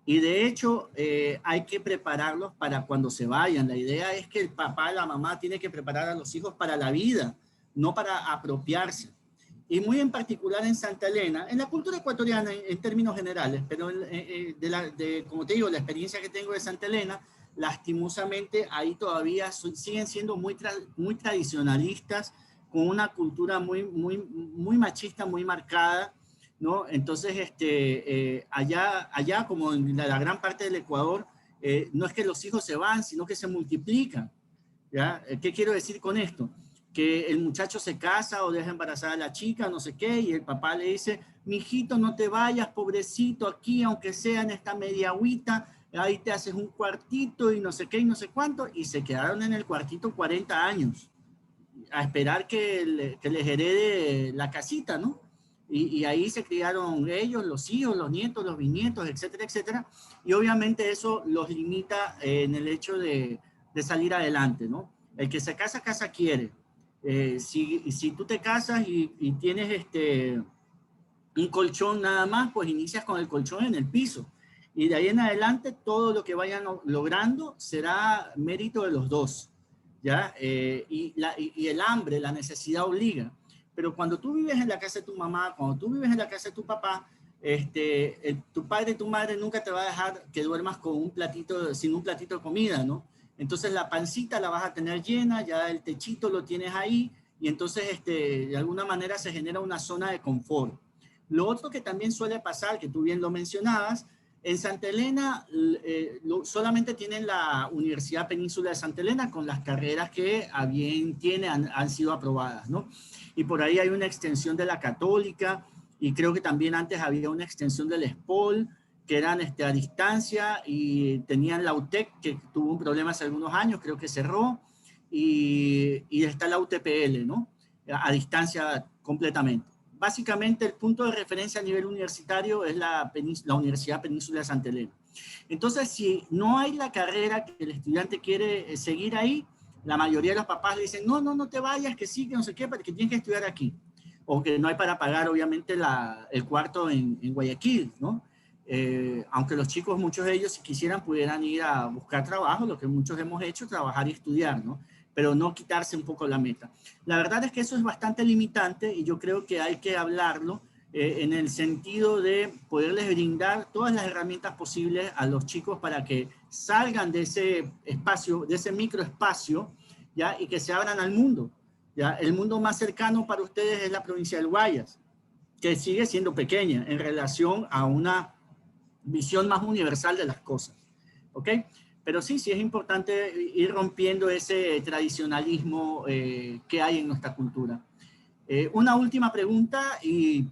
Y de hecho, hay que prepararlos para cuando se vayan. La idea es que el papá, la mamá, tiene que preparar a los hijos para la vida, no para apropiarse. Y muy en particular en Santa Elena, en la cultura ecuatoriana en términos generales, pero como te digo, la experiencia que tengo de Santa Elena, lastimosamente ahí todavía siguen siendo muy tradicionalistas, con una cultura muy machista, muy marcada, ¿no? Entonces, allá como en la gran parte del Ecuador, no es que los hijos se van, sino que se multiplican, ¿ya? ¿Qué quiero decir con esto? Que el muchacho se casa o deja embarazada a la chica, no sé qué, y el papá le dice, mijito, no te vayas, pobrecito, aquí, aunque sea en esta media agüita, ahí te haces un cuartito y no sé qué y no sé cuánto, y se quedaron en el cuartito 40 años, a esperar que les herede la casita, ¿no? Y ahí se criaron ellos, los hijos, los nietos, los bisnietos, etcétera, etcétera. Y obviamente eso los limita en el hecho de salir adelante, ¿no? El que se casa, casa quiere. Si tú te casas y tienes un colchón nada más, pues inicias con el colchón en el piso. Y de ahí en adelante todo lo que vayan logrando será mérito de los dos, ¿ya? Y el hambre, la necesidad obliga. Pero cuando tú vives en la casa de tu mamá, cuando tú vives en la casa de tu papá, tu padre y tu madre nunca te va a dejar que duermas con sin un platito de comida, ¿no? Entonces la pancita la vas a tener llena, ya el techito lo tienes ahí, y entonces de alguna manera se genera una zona de confort. Lo otro que también suele pasar, que tú bien lo mencionabas, en Santa Elena solamente tienen la Universidad Península de Santa Elena con las carreras que han sido aprobadas, ¿no? Y por ahí hay una extensión de la Católica, y creo que también antes había una extensión del SPOL, que eran a distancia, y tenían la UTEC, que tuvo un problema hace algunos años, creo que cerró, y está la UTPL, ¿no? A distancia completamente. Básicamente el punto de referencia a nivel universitario es la Universidad Península de Santa Elena. Entonces, si no hay la carrera que el estudiante quiere seguir ahí, la mayoría de los papás le dicen, no te vayas, que sí, que no sé qué, porque tienes que estudiar aquí. O que no hay para pagar, obviamente, el cuarto en Guayaquil, ¿no? Aunque los chicos, muchos de ellos, si quisieran, pudieran ir a buscar trabajo, lo que muchos hemos hecho, trabajar y estudiar, ¿no? Pero no quitarse un poco la meta. La verdad es que eso es bastante limitante, y yo creo que hay que hablarlo en el sentido de poderles brindar todas las herramientas posibles a los chicos para que salgan de ese espacio, de ese microespacio, ¿ya? Y que se abran al mundo, ¿ya? El mundo más cercano para ustedes es la provincia del Guayas, que sigue siendo pequeña en relación a una visión más universal de las cosas, ¿ok? Pero sí es importante ir rompiendo ese tradicionalismo que hay en nuestra cultura. Una última pregunta y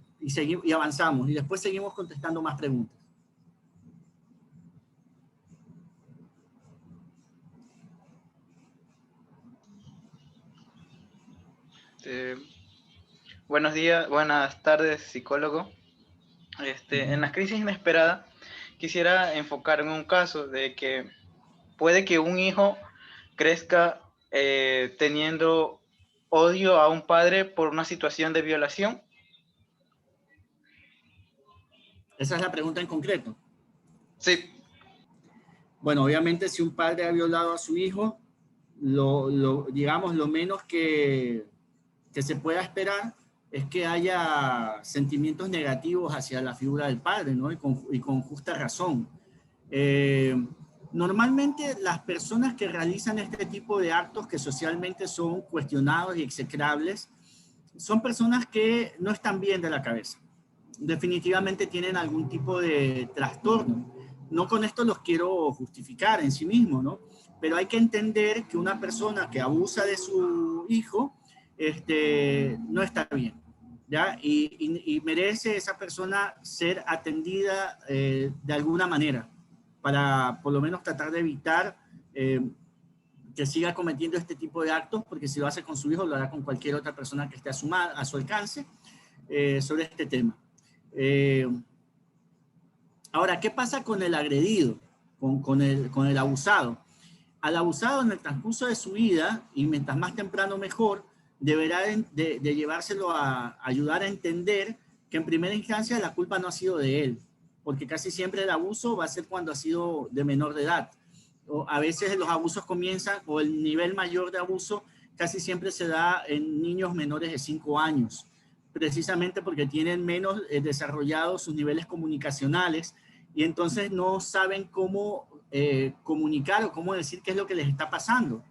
avanzamos, y después seguimos contestando más preguntas. Buenos días, buenas tardes, psicólogo. En las crisis inesperadas quisiera enfocar en un caso de que puede que un hijo crezca teniendo odio a un padre por una situación de violación. Esa es la pregunta en concreto. Sí. Bueno, obviamente si un padre ha violado a su hijo, digamos, lo menos que se pueda esperar es que haya sentimientos negativos hacia la figura del padre, ¿no? Y con justa razón. Normalmente las personas que realizan este tipo de actos que socialmente son cuestionados y execrables son personas que no están bien de la cabeza. Definitivamente tienen algún tipo de trastorno. No con esto los quiero justificar en sí mismo, ¿no? Pero hay que entender que una persona que abusa de su hijo no está bien, ¿ya? Y merece esa persona ser atendida de alguna manera, para por lo menos tratar de evitar que siga cometiendo este tipo de actos, porque si lo hace con su hijo, lo hará con cualquier otra persona que esté a su alcance sobre este tema. Ahora, ¿qué pasa con el agredido, con el abusado? Al abusado en el transcurso de su vida, y mientras más temprano mejor, deberá de llevárselo a ayudar a entender que en primera instancia la culpa no ha sido de él, porque casi siempre el abuso va a ser cuando ha sido de menor de edad. O a veces los abusos comienzan, o el nivel mayor de abuso casi siempre se da en niños menores de 5 años, precisamente porque tienen menos desarrollados sus niveles comunicacionales y entonces no saben cómo comunicar o cómo decir qué es lo que les está pasando.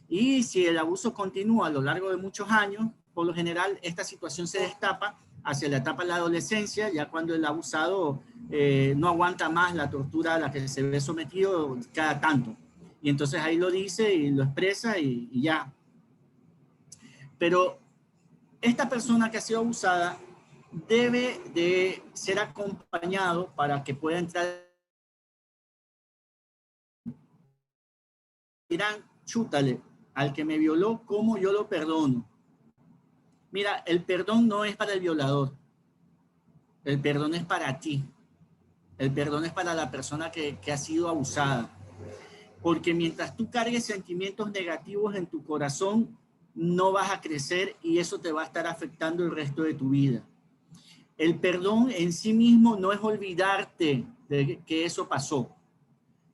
Y si el abuso continúa a lo largo de muchos años, por lo general esta situación se destapa hacia la etapa de la adolescencia, ya cuando el abusado no aguanta más la tortura a la que se ve sometido cada tanto. Y entonces ahí lo dice y lo expresa y ya. Pero esta persona que ha sido abusada debe de ser acompañado para que pueda entrar. Dirán, chútale, al que me violó, ¿cómo yo lo perdono? Mira, el perdón no es para el violador. El perdón es para ti. El perdón es para la persona que ha sido abusada. Porque mientras tú cargues sentimientos negativos en tu corazón, no vas a crecer y eso te va a estar afectando el resto de tu vida. El perdón en sí mismo no es olvidarte de que eso pasó,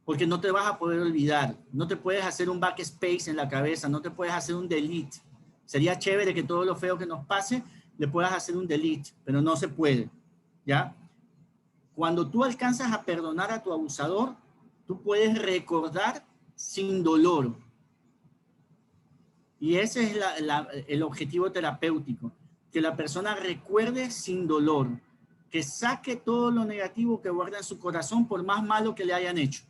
porque no te vas a poder olvidar. No te puedes hacer un backspace en la cabeza, no te puedes hacer un delete. Sería chévere que todo lo feo que nos pase le puedas hacer un delete, pero no se puede, ¿ya? Cuando tú alcanzas a perdonar a tu abusador, tú puedes recordar sin dolor. Y ese es el objetivo terapéutico, que la persona recuerde sin dolor, que saque todo lo negativo que guarda en su corazón por más malo que le hayan hecho.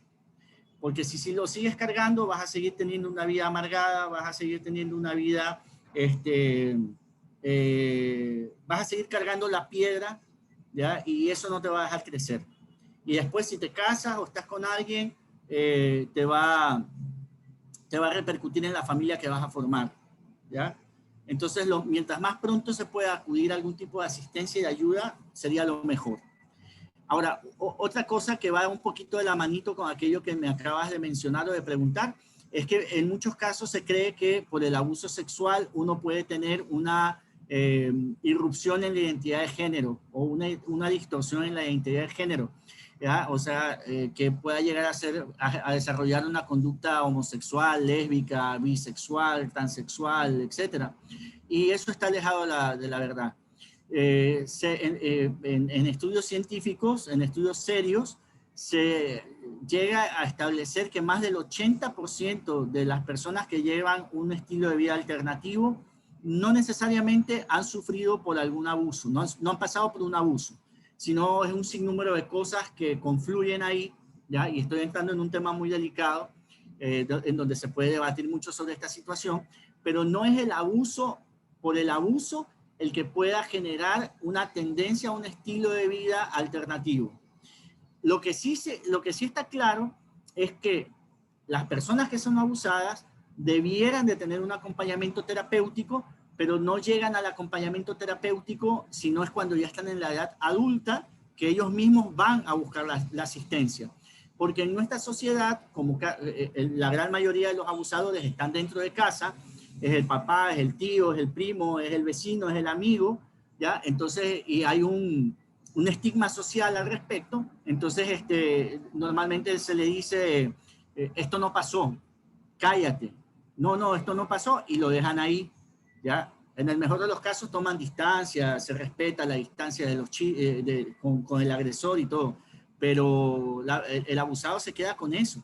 Porque si lo sigues cargando, vas a seguir teniendo una vida amargada, vas a seguir teniendo una vida, vas a seguir cargando la piedra, ¿ya? Y eso no te va a dejar crecer. Y después si te casas o estás con alguien, te va a repercutir en la familia que vas a formar, ¿ya? Entonces, mientras más pronto se pueda acudir a algún tipo de asistencia y de ayuda, sería lo mejor. Ahora, otra cosa que va un poquito de la manito con aquello que me acabas de mencionar o de preguntar, es que en muchos casos se cree que por el abuso sexual uno puede tener una irrupción en la identidad de género o una distorsión en la identidad de género, ¿ya? O sea, que pueda llegar a desarrollar una conducta homosexual, lésbica, bisexual, transexual, etc. Y eso está alejado de la verdad. En estudios científicos, en estudios serios, se llega a establecer que más del 80% de las personas que llevan un estilo de vida alternativo no necesariamente han sufrido por algún abuso, no han pasado por un abuso, sino es un sinnúmero de cosas que confluyen ahí, ¿ya? Y estoy entrando en un tema muy delicado, en donde se puede debatir mucho sobre esta situación, pero no es el abuso por el abuso el que pueda generar una tendencia a un estilo de vida alternativo. Lo que sí está claro es que las personas que son abusadas debieran de tener un acompañamiento terapéutico, pero no llegan al acompañamiento terapéutico sino es cuando ya están en la edad adulta, que ellos mismos van a buscar la asistencia. Porque en nuestra sociedad, como la gran mayoría de los abusadores están dentro de casa, es el papá, es el tío, es el primo, es el vecino, es el amigo, ¿ya? Entonces, y hay un estigma social al respecto, entonces normalmente se le dice, esto no pasó, cállate. No, esto no pasó, y lo dejan ahí, ¿ya? En el mejor de los casos toman distancia, se respeta la distancia de con el agresor y todo, pero el abusado se queda con eso.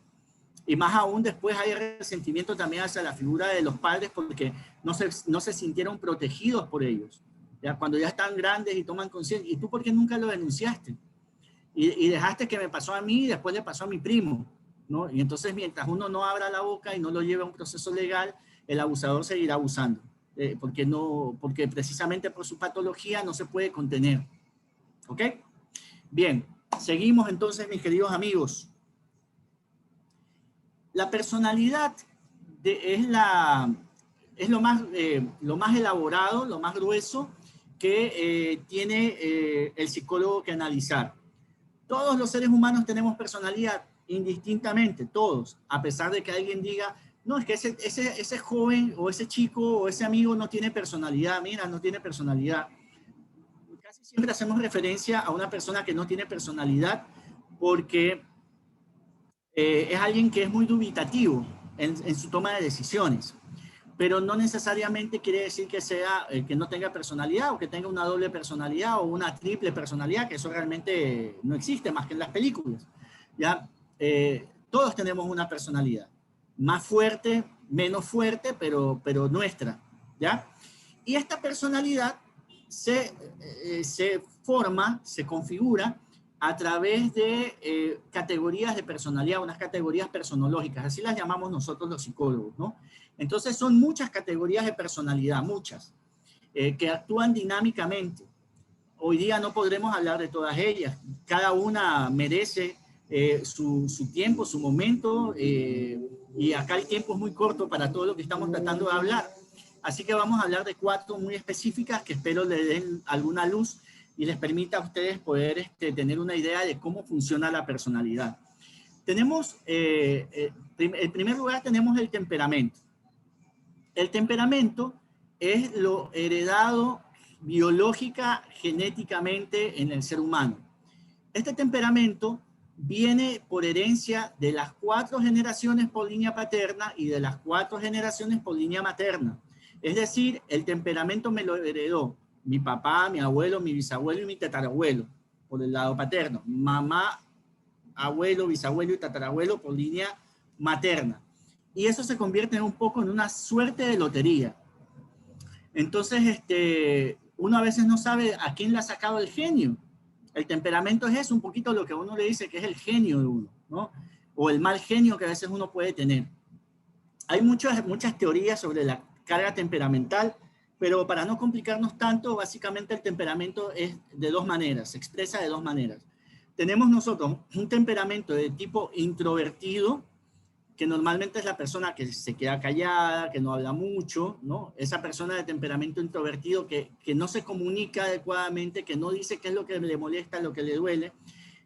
Y más aún después hay resentimiento también hacia la figura de los padres porque no se sintieron protegidos por ellos. ¿Ya? Cuando ya están grandes y toman conciencia, ¿y tú por qué nunca lo denunciaste? Y dejaste que me pasó a mí y después le pasó a mi primo, ¿no? Y entonces mientras uno no abra la boca y no lo lleve a un proceso legal, el abusador seguirá abusando, porque precisamente por su patología no se puede contener. ¿Ok? Bien, seguimos entonces, mis queridos amigos. La personalidad es lo más elaborado, lo más grueso que tiene el psicólogo que analizar. Todos los seres humanos tenemos personalidad, indistintamente, todos, a pesar de que alguien diga, no, es que ese joven o ese chico o ese amigo no tiene personalidad, mira, no tiene personalidad. Casi siempre hacemos referencia a una persona que no tiene personalidad porque es alguien que es muy dubitativo en su toma de decisiones, pero no necesariamente quiere decir que que no tenga personalidad o que tenga una doble personalidad o una triple personalidad, que eso realmente no existe más que en las películas. ¿Ya? Todos tenemos una personalidad, más fuerte, menos fuerte, pero nuestra. ¿Ya? Y esta personalidad se forma, se configura a través de categorías de personalidad, unas categorías personológicas, así las llamamos nosotros los psicólogos, ¿no? Entonces son muchas categorías de personalidad, muchas, que actúan dinámicamente. Hoy día no podremos hablar de todas ellas, cada una merece su tiempo, su momento, y acá el tiempo es muy corto para todo lo que estamos tratando de hablar. Así que vamos a hablar de 4 muy específicas que espero le den alguna luz y les permita a ustedes poder tener una idea de cómo funciona la personalidad. Tenemos, en primer lugar, tenemos el temperamento. El temperamento es lo heredado biológica, genéticamente en el ser humano. Este temperamento viene por herencia de las 4 generaciones por línea paterna y de las 4 generaciones por línea materna. Es decir, el temperamento me lo heredó mi papá, mi abuelo, mi bisabuelo y mi tatarabuelo, por el lado paterno. Mamá, abuelo, bisabuelo y tatarabuelo por línea materna. Y eso se convierte un poco en una suerte de lotería. Entonces, uno a veces no sabe a quién le ha sacado el genio. El temperamento es eso, un poquito lo que uno le dice que es el genio de uno, ¿no? O el mal genio que a veces uno puede tener. Hay muchas teorías sobre la carga temperamental, pero para no complicarnos tanto, básicamente el temperamento es de 2 maneras, se expresa de 2 maneras. Tenemos nosotros un temperamento de tipo introvertido, que normalmente es la persona que se queda callada, que no habla mucho, ¿no? Esa persona de temperamento introvertido que no se comunica adecuadamente, que no dice qué es lo que le molesta, lo que le duele.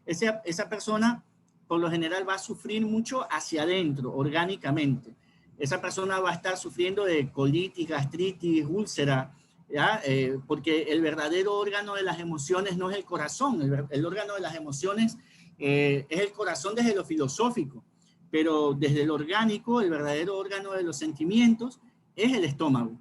Esa persona, por lo general, va a sufrir mucho hacia adentro, orgánicamente. Esa persona va a estar sufriendo de colitis, gastritis, úlcera, ¿ya? Porque el verdadero órgano de las emociones no es el corazón, el órgano de las emociones es el corazón desde lo filosófico, pero desde el orgánico, el verdadero órgano de los sentimientos es el estómago.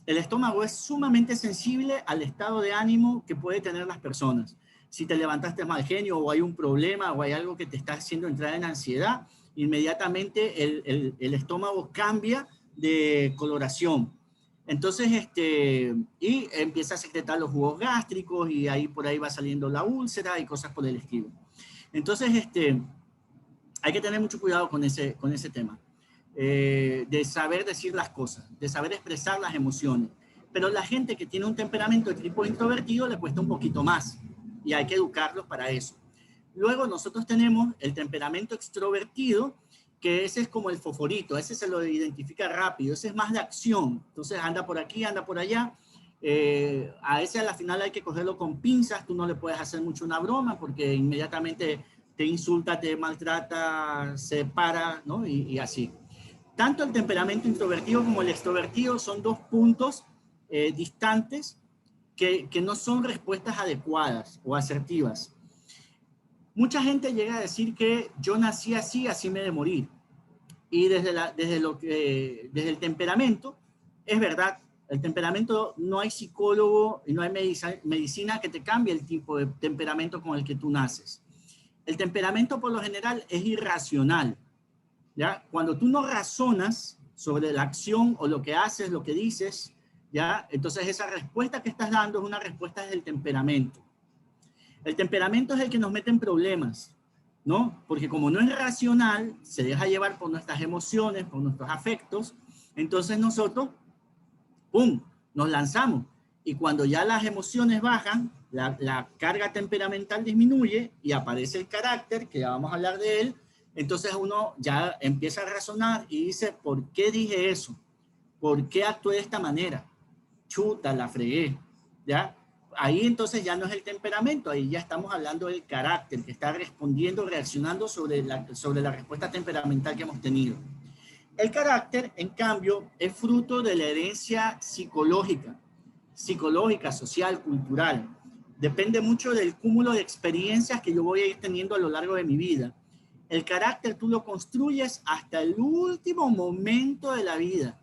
El estómago es sumamente sensible al estado de ánimo que puede tener las personas. Si te levantaste mal genio o hay un problema o hay algo que te está haciendo entrar en ansiedad, inmediatamente el estómago cambia de coloración. Entonces, y empieza a secretar los jugos gástricos y ahí por ahí va saliendo la úlcera y cosas por el estilo. Entonces, hay que tener mucho cuidado con ese tema, de saber decir las cosas, de saber expresar las emociones. Pero la gente que tiene un temperamento de tipo introvertido le cuesta un poquito más y hay que educarlos para eso. Luego nosotros tenemos el temperamento extrovertido, que ese es como el fosforito, ese se lo identifica rápido, ese es más de acción, entonces anda por aquí, anda por allá. A ese a la final hay que cogerlo con pinzas, tú no le puedes hacer mucho una broma porque inmediatamente te insulta, te maltrata, se para, ¿no? Y así. Tanto el temperamento introvertido como el extrovertido son 2 puntos distantes que no son respuestas adecuadas o asertivas. Mucha gente llega a decir que yo nací así, así me he de morir. Y desde el temperamento, es verdad, el temperamento no hay psicólogo y no hay medicina que te cambie el tipo de temperamento con el que tú naces. El temperamento por lo general es irracional. ¿ya? Cuando tú no razonas sobre la acción o lo que haces, lo que dices, ¿ya? Entonces esa respuesta que estás dando es una respuesta del temperamento. El temperamento es el que nos mete en problemas, ¿no? Porque como no es racional, se deja llevar por nuestras emociones, por nuestros afectos, entonces nosotros, ¡pum!, nos lanzamos. Y cuando ya las emociones bajan, la carga temperamental disminuye y aparece el carácter, que ya vamos a hablar de él, entonces uno ya empieza a razonar y dice, ¿por qué dije eso? ¿Por qué actué de esta manera? Chuta, la fregué, ¿ya? Ahí entonces ya no es el temperamento, ahí ya estamos hablando del carácter, que está respondiendo, reaccionando sobre la respuesta temperamental que hemos tenido. El carácter, en cambio, es fruto de la herencia psicológica, social, cultural. Depende mucho del cúmulo de experiencias que yo voy a ir teniendo a lo largo de mi vida. El carácter tú lo construyes hasta el último momento de la vida,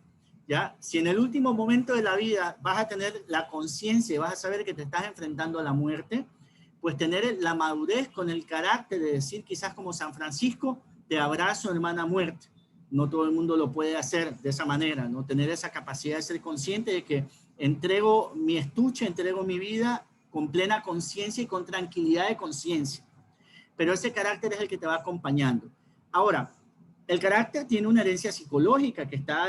¿ya? Si en el último momento de la vida vas a tener la conciencia y vas a saber que te estás enfrentando a la muerte, pues tener la madurez con el carácter de decir, quizás como San Francisco, te abrazo, hermana muerte. No todo el mundo lo puede hacer de esa manera, ¿no? Tener esa capacidad de ser consciente de que entrego mi estuche, entrego mi vida con plena conciencia y con tranquilidad de conciencia. Pero ese carácter es el que te va acompañando. Ahora, el carácter tiene una herencia psicológica que está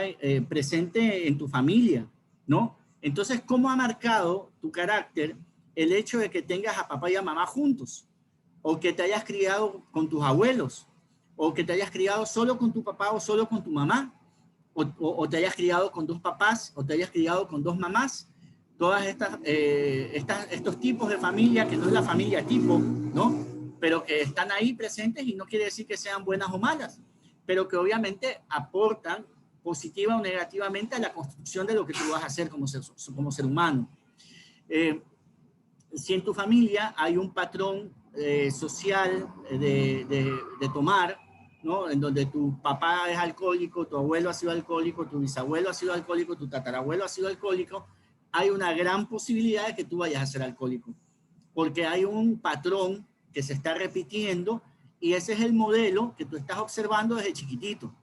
presente en tu familia, ¿no? Entonces, ¿cómo ha marcado tu carácter el hecho de que tengas a papá y a mamá juntos? O que te hayas criado con tus abuelos, o que te hayas criado solo con tu papá o solo con tu mamá, o te hayas criado con dos papás, o te hayas criado con dos mamás. Todas estos tipos de familia, que no es la familia tipo, ¿no? Pero que están ahí presentes y no quiere decir que sean buenas o malas, pero que obviamente aportan positiva o negativamente a la construcción de lo que tú vas a hacer como ser humano. Si en tu familia hay un patrón social de tomar, ¿no? En donde tu papá es alcohólico, tu abuelo ha sido alcohólico, tu bisabuelo ha sido alcohólico, tu tatarabuelo ha sido alcohólico, hay una gran posibilidad de que tú vayas a ser alcohólico, porque hay un patrón que se está repitiendo y ese es el modelo que tú estás observando desde chiquitito.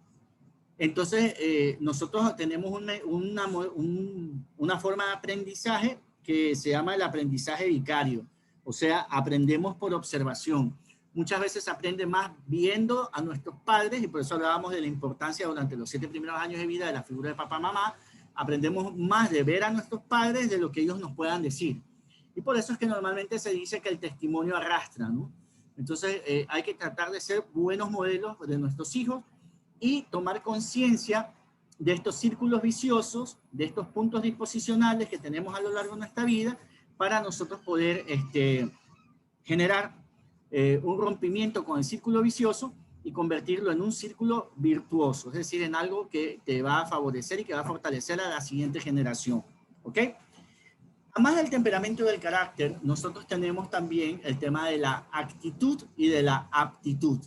Entonces, nosotros tenemos una forma de aprendizaje que se llama el aprendizaje vicario, o sea, aprendemos por observación. Muchas veces se aprende más viendo a nuestros padres y por eso hablábamos de la importancia durante los 7 primeros años de vida de la figura de papá, mamá. Aprendemos más de ver a nuestros padres de lo que ellos nos puedan decir. Y por eso es que normalmente se dice que el testimonio arrastra, ¿no? Entonces hay que tratar de ser buenos modelos de nuestros hijos y tomar conciencia de estos círculos viciosos, de estos puntos disposicionales que tenemos a lo largo de nuestra vida para nosotros poder generar un rompimiento con el círculo vicioso y convertirlo en un círculo virtuoso, es decir, en algo que te va a favorecer y que va a fortalecer a la siguiente generación, ¿ok? Además del temperamento y del carácter, nosotros tenemos también el tema de la actitud y de la aptitud.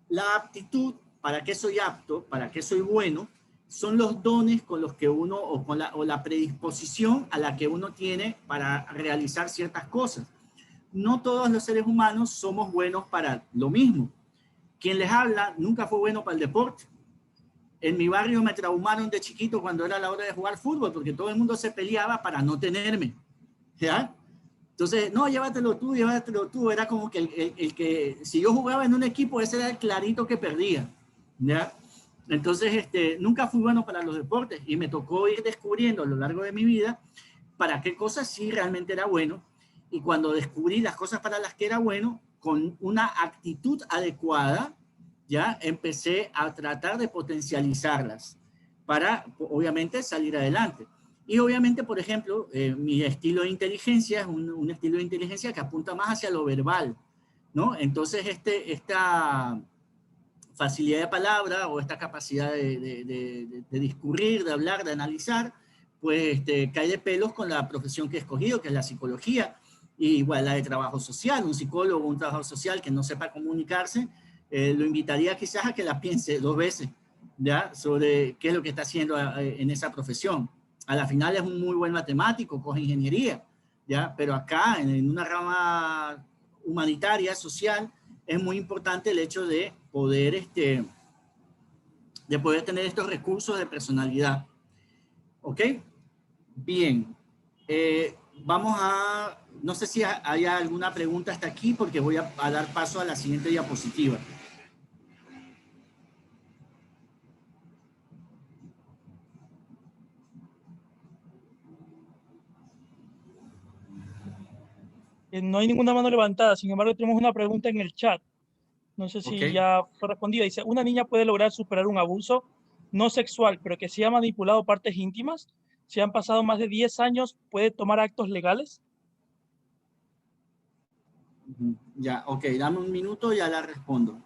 La aptitud, ¿para qué soy apto? ¿Para qué soy bueno? Son los dones con los que uno, o la predisposición a la que uno tiene para realizar ciertas cosas. No todos los seres humanos somos buenos para lo mismo. Quien les habla nunca fue bueno para el deporte. En mi barrio me traumaron de chiquito cuando era la hora de jugar fútbol, porque todo el mundo se peleaba para no tenerme, ¿ya? Entonces, no, llévatelo tú. Era como que el que, si yo jugaba en un equipo, ese era el clarito que perdía, ¿ya? Entonces, nunca fui bueno para los deportes y me tocó ir descubriendo a lo largo de mi vida para qué cosas sí realmente era bueno. Y cuando descubrí las cosas para las que era bueno, con una actitud adecuada, ya empecé a tratar de potencializarlas para, obviamente, salir adelante. Y obviamente, por ejemplo, mi estilo de inteligencia es un estilo de inteligencia que apunta más hacia lo verbal, ¿no? Entonces, esta facilidad de palabra o esta capacidad de discurrir, de hablar, de analizar, pues cae de pelos con la profesión que he escogido, que es la psicología, y igual la de trabajo social. Un psicólogo, un trabajo social que no sepa comunicarse, lo invitaría quizás a que la piense 2 veces, ¿ya? Sobre qué es lo que está haciendo en esa profesión. A la final es un muy buen matemático, coge ingeniería, ¿ya? Pero acá, en una rama humanitaria, social, es muy importante el hecho de poder de poder tener estos recursos de personalidad. ¿Ok? Bien. Vamos a, no sé si hay alguna pregunta hasta aquí, porque voy a dar paso a la siguiente diapositiva. No hay ninguna mano levantada, sin embargo tenemos una pregunta en el chat. No sé si ya fue respondida. Dice, ¿una niña puede lograr superar un abuso no sexual, pero que se ha manipulado partes íntimas? Si han pasado más de 10 años, ¿puede tomar actos legales? Ya, ok, dame un minuto y ya la respondo.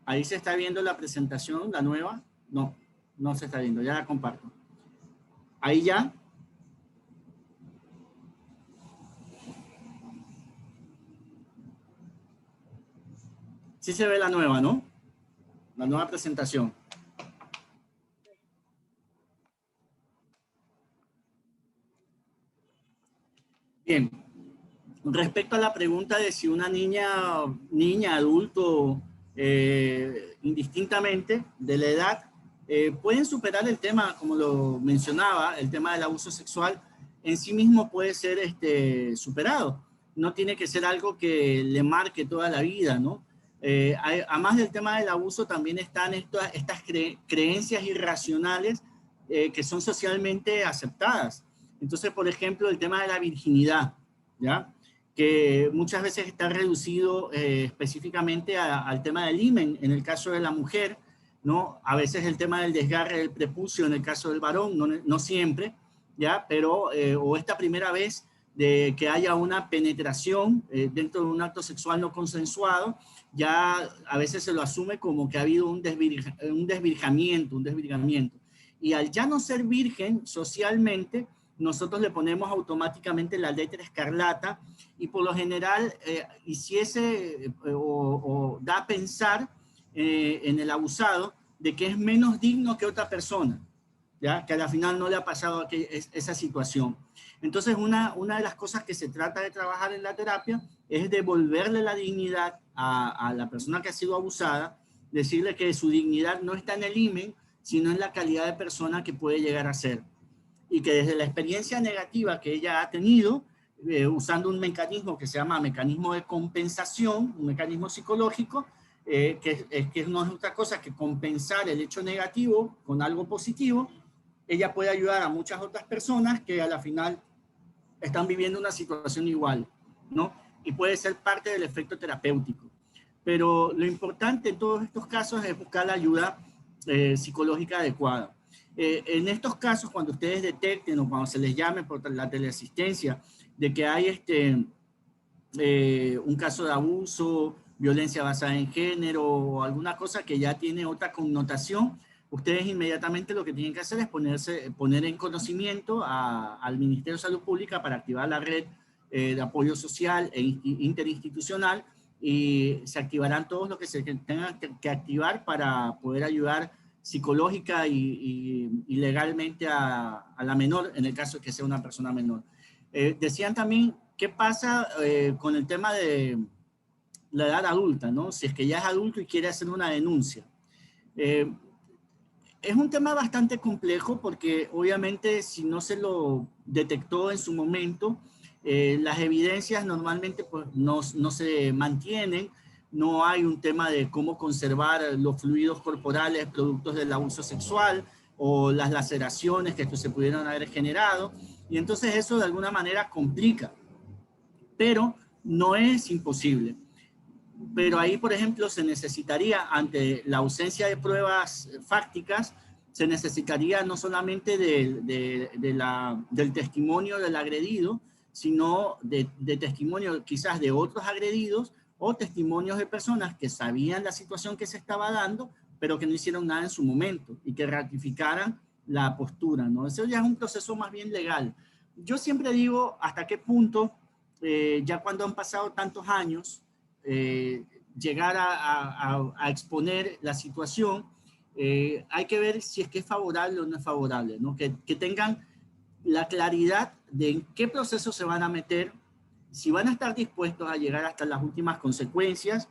Ahí se está viendo la presentación, la nueva. No, no se está viendo, ya la comparto. Ahí ya. Sí se ve la nueva, ¿no? La nueva presentación. Bien. Respecto a la pregunta de si una niña, adulto, indistintamente de la edad, pueden superar el tema, como lo mencionaba, el tema del abuso sexual, en sí mismo puede ser superado. No tiene que ser algo que le marque toda la vida, ¿no? Además del tema del abuso, también están estas creencias irracionales que son socialmente aceptadas. Entonces, por ejemplo, el tema de la virginidad, ¿ya? Que muchas veces está reducido específicamente al tema del himen, en el caso de la mujer, ¿no? A veces el tema del desgarre del prepucio en el caso del varón, no siempre, ¿ya? Pero, o esta primera vez de que haya una penetración dentro de un acto sexual no consensuado, ya a veces se lo asume como que ha habido un desvirgamiento. Y al ya no ser virgen socialmente, nosotros le ponemos automáticamente la letra escarlata y por lo general hiciese o da a pensar en el abusado de que es menos digno que otra persona, ¿ya? Que al final no le ha pasado esa situación. Entonces una de las cosas que se trata de trabajar en la terapia es devolverle la dignidad a la persona que ha sido abusada, decirle que su dignidad no está en el himen, sino en la calidad de persona que puede llegar a ser. Y que desde la experiencia negativa que ella ha tenido, usando un mecanismo que se llama mecanismo de compensación, un mecanismo psicológico, que no es otra cosa que compensar el hecho negativo con algo positivo, ella puede ayudar a muchas otras personas que a la final están viviendo una situación igual, ¿no? Y puede ser parte del efecto terapéutico. Pero lo importante en todos estos casos es buscar la ayuda psicológica adecuada. En estos casos, cuando ustedes detecten o cuando se les llame por la teleasistencia de que hay un caso de abuso, violencia basada en género o alguna cosa que ya tiene otra connotación, ustedes inmediatamente lo que tienen que hacer es poner en conocimiento al Ministerio de Salud Pública para activar la red de apoyo social e interinstitucional y se activarán todos los que se tengan que activar para poder ayudar psicológica y legalmente a la menor, en el caso de que sea una persona menor. Decían también, ¿qué pasa con el tema de la edad adulta, ¿no? Si es que ya es adulto y quiere hacer una denuncia. Es un tema bastante complejo porque obviamente si no se lo detectó en su momento, las evidencias normalmente pues, no se mantienen. No hay un tema de cómo conservar los fluidos corporales productos del abuso sexual o las laceraciones que se pudieran haber generado. Y entonces eso de alguna manera complica, pero no es imposible. Pero ahí, por ejemplo, se necesitaría, ante la ausencia de pruebas fácticas, se necesitaría no solamente del testimonio del agredido, sino de testimonio quizás de otros agredidos o testimonios de personas que sabían la situación que se estaba dando, pero que no hicieron nada en su momento y que ratificaran la postura, ¿no? Eso ya es un proceso más bien legal. Yo siempre digo hasta qué punto, ya cuando han pasado tantos años, llegar a exponer la situación, hay que ver si es que es favorable o no es favorable, ¿no? Que tengan la claridad de en qué proceso se van a meter, si van a estar dispuestos a llegar hasta las últimas consecuencias,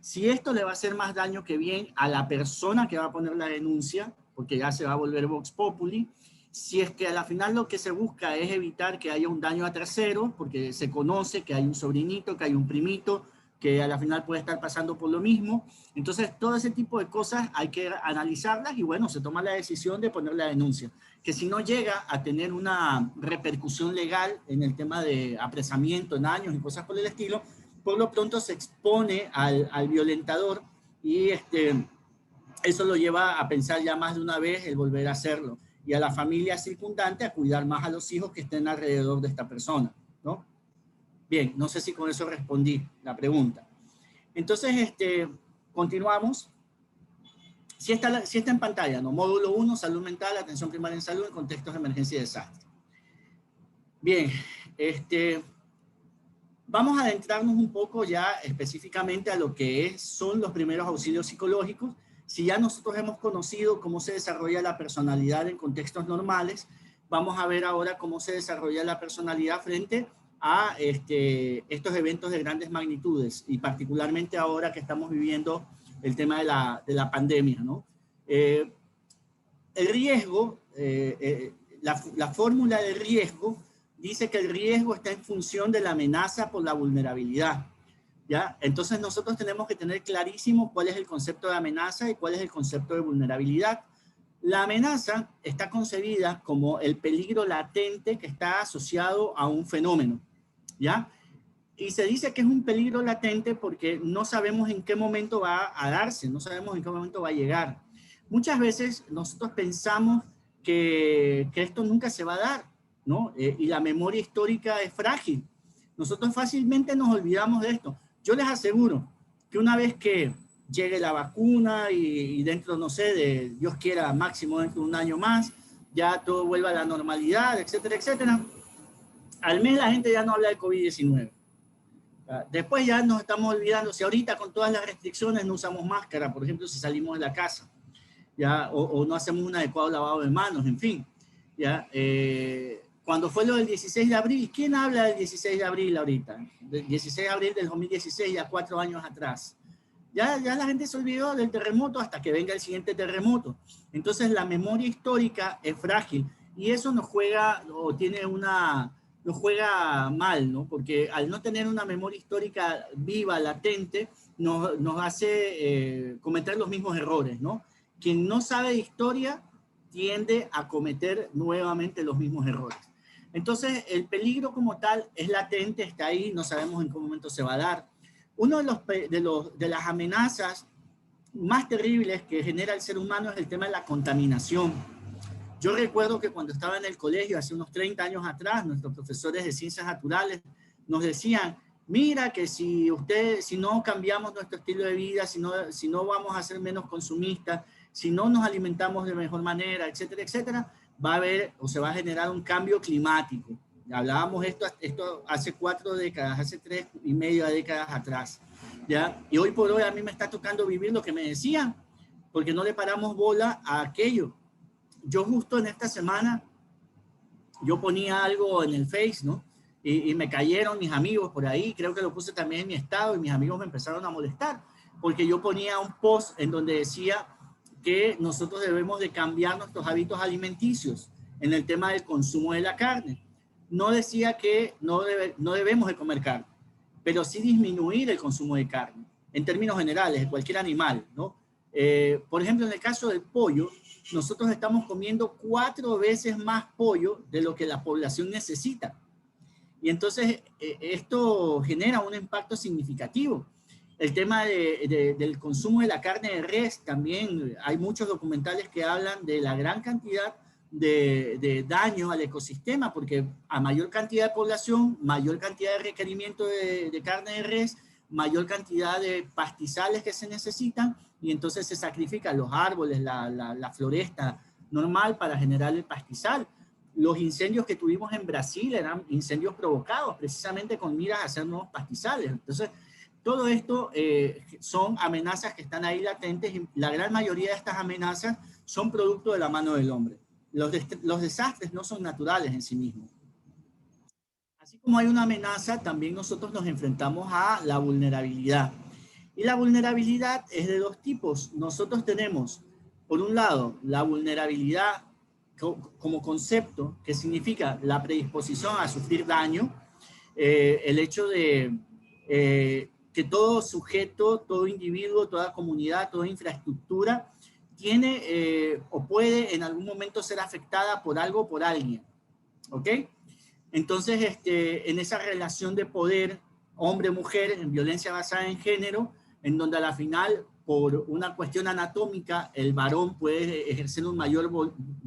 si esto le va a hacer más daño que bien a la persona que va a poner la denuncia, porque ya se va a volver Vox Populi, si es que a la final lo que se busca es evitar que haya un daño a terceros, porque se conoce que hay un sobrinito, que hay un primito, que a la final puede estar pasando por lo mismo. Entonces, todo ese tipo de cosas hay que analizarlas y bueno, se toma la decisión de poner la denuncia. Que si no llega a tener una repercusión legal en el tema de apresamiento en años y cosas por el estilo, por lo pronto se expone al violentador y eso lo lleva a pensar ya más de una vez el volver a hacerlo y a la familia circundante a cuidar más a los hijos que estén alrededor de esta persona, ¿no? Bien, no sé si con eso respondí la pregunta. Entonces, continuamos. Sí está en pantalla, ¿no? Módulo 1, salud mental, atención primaria en salud en contextos de emergencia y desastre. Bien, vamos a adentrarnos un poco ya específicamente a lo que son los primeros auxilios psicológicos. Si ya nosotros hemos conocido cómo se desarrolla la personalidad en contextos normales, vamos a ver ahora cómo se desarrolla la personalidad frente a estos eventos de grandes magnitudes y particularmente ahora que estamos viviendo el tema de la pandemia, ¿no? El riesgo, la fórmula de riesgo dice que el riesgo está en función de la amenaza por la vulnerabilidad, ¿ya? Entonces nosotros tenemos que tener clarísimo cuál es el concepto de amenaza y cuál es el concepto de vulnerabilidad. La amenaza está concebida como el peligro latente que está asociado a un fenómeno, ¿ya? Y se dice que es un peligro latente porque no sabemos en qué momento va a darse, no sabemos en qué momento va a llegar. Muchas veces nosotros pensamos que esto nunca se va a dar, ¿no? Y la memoria histórica es frágil. Nosotros fácilmente nos olvidamos de esto. Yo les aseguro que una vez que llegue la vacuna y dentro, no sé, de Dios quiera, máximo dentro de un año más, ya todo vuelva a la normalidad, etcétera, etcétera, al mes la gente ya no habla de COVID-19. Después ya nos estamos olvidando, si ahorita con todas las restricciones no usamos máscara, por ejemplo, si salimos de la casa, ¿ya? O no hacemos un adecuado lavado de manos, en fin, ¿ya? Cuando fue lo del 16 de abril, ¿quién habla del 16 de abril ahorita? Del 16 de abril del 2016, ya 4 años atrás. Ya la gente se olvidó del terremoto hasta que venga el siguiente terremoto. Entonces la memoria histórica es frágil y eso nos juega, o tiene nos juega mal, ¿no? Porque al no tener una memoria histórica viva, latente, nos hace cometer los mismos errores, ¿no? Quien no sabe de historia tiende a cometer nuevamente los mismos errores. Entonces, el peligro como tal es latente, está ahí, no sabemos en qué momento se va a dar. Uno de las amenazas más terribles que genera el ser humano es el tema de la contaminación. Yo recuerdo que cuando estaba en el colegio, hace unos 30 años atrás, nuestros profesores de ciencias naturales nos decían, mira que si no cambiamos nuestro estilo de vida, si no vamos a ser menos consumistas, si no nos alimentamos de mejor manera, etcétera, etcétera, va a haber o se va a generar un cambio climático. Hablábamos esto hace 4 décadas, hace 3,5 décadas atrás, ¿ya? Y hoy por hoy a mí me está tocando vivir lo que me decían, porque no le paramos bola a aquello. Yo justo en esta semana, yo ponía algo en el Face, ¿no? Y me cayeron mis amigos por ahí, creo que lo puse también en mi estado y mis amigos me empezaron a molestar, porque yo ponía un post en donde decía que nosotros debemos de cambiar nuestros hábitos alimenticios en el tema del consumo de la carne. No decía que no debemos de comer carne, pero sí disminuir el consumo de carne, en términos generales, de cualquier animal, ¿no? Por ejemplo, en el caso del pollo, nosotros estamos comiendo 4 veces más pollo de lo que la población necesita. Y entonces esto genera un impacto significativo. El tema del consumo de la carne de res, también hay muchos documentales que hablan de la gran cantidad de daño al ecosistema, porque a mayor cantidad de población, mayor cantidad de requerimiento de carne de res, mayor cantidad de pastizales que se necesitan, y entonces se sacrifican los árboles, la floresta, normal para generar el pastizal. Los incendios que tuvimos en Brasil eran incendios provocados precisamente con miras a hacer nuevos pastizales. Entonces, todo esto son amenazas que están ahí latentes y la gran mayoría de estas amenazas son producto de la mano del hombre. Los desastres no son naturales en sí mismos. Así como hay una amenaza, también nosotros nos enfrentamos a la vulnerabilidad. Y la vulnerabilidad es de dos tipos. Nosotros tenemos, por un lado, la vulnerabilidad como concepto, que significa la predisposición a sufrir daño, el hecho de que todo sujeto, todo individuo, toda comunidad, toda infraestructura tiene o puede en algún momento ser afectada por algo o por alguien. ¿Ok? Entonces, en esa relación de poder, hombre-mujer, en violencia basada en género, en donde a la final, por una cuestión anatómica, el varón puede ejercer un mayor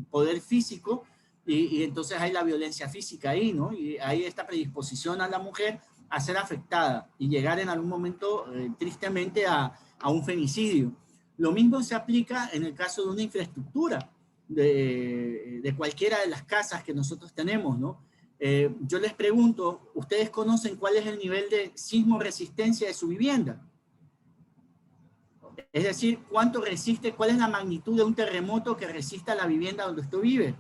poder físico y entonces hay la violencia física ahí, ¿no? Y hay esta predisposición a la mujer a ser afectada y llegar en algún momento, tristemente, a un femicidio. Lo mismo se aplica en el caso de una infraestructura, de cualquiera de las casas que nosotros tenemos, ¿no? Yo les pregunto, ¿ustedes conocen cuál es el nivel de sismo resistencia de su vivienda? Es decir, ¿cuánto resiste? ¿Cuál es la magnitud de un terremoto que resista la vivienda donde usted vive?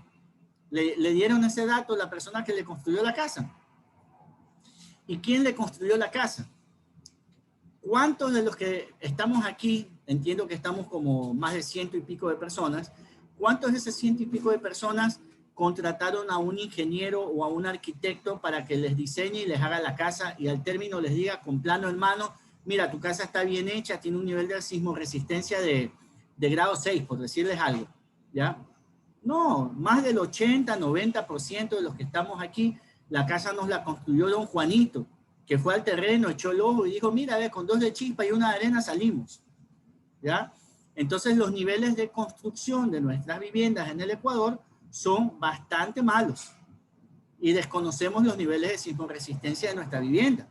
¿Le dieron ese dato a la persona que le construyó la casa? ¿Y quién le construyó la casa? ¿Cuántos de los que estamos aquí, entiendo que estamos como más de 100 y pico de personas, cuántos de esas 100 y pico de personas contrataron a un ingeniero o a un arquitecto para que les diseñe y les haga la casa y al término les diga con plano en mano, mira, tu casa está bien hecha, tiene un nivel de sismo resistencia de grado 6, por decirles algo, ¿ya? No, más del 80, 90% de los que estamos aquí, la casa nos la construyó don Juanito, que fue al terreno, echó el ojo y dijo, mira, con 2 de chispa y una de arena salimos, ¿ya? Entonces los niveles de construcción de nuestras viviendas en el Ecuador son bastante malos y desconocemos los niveles de sismo resistencia de nuestra vivienda.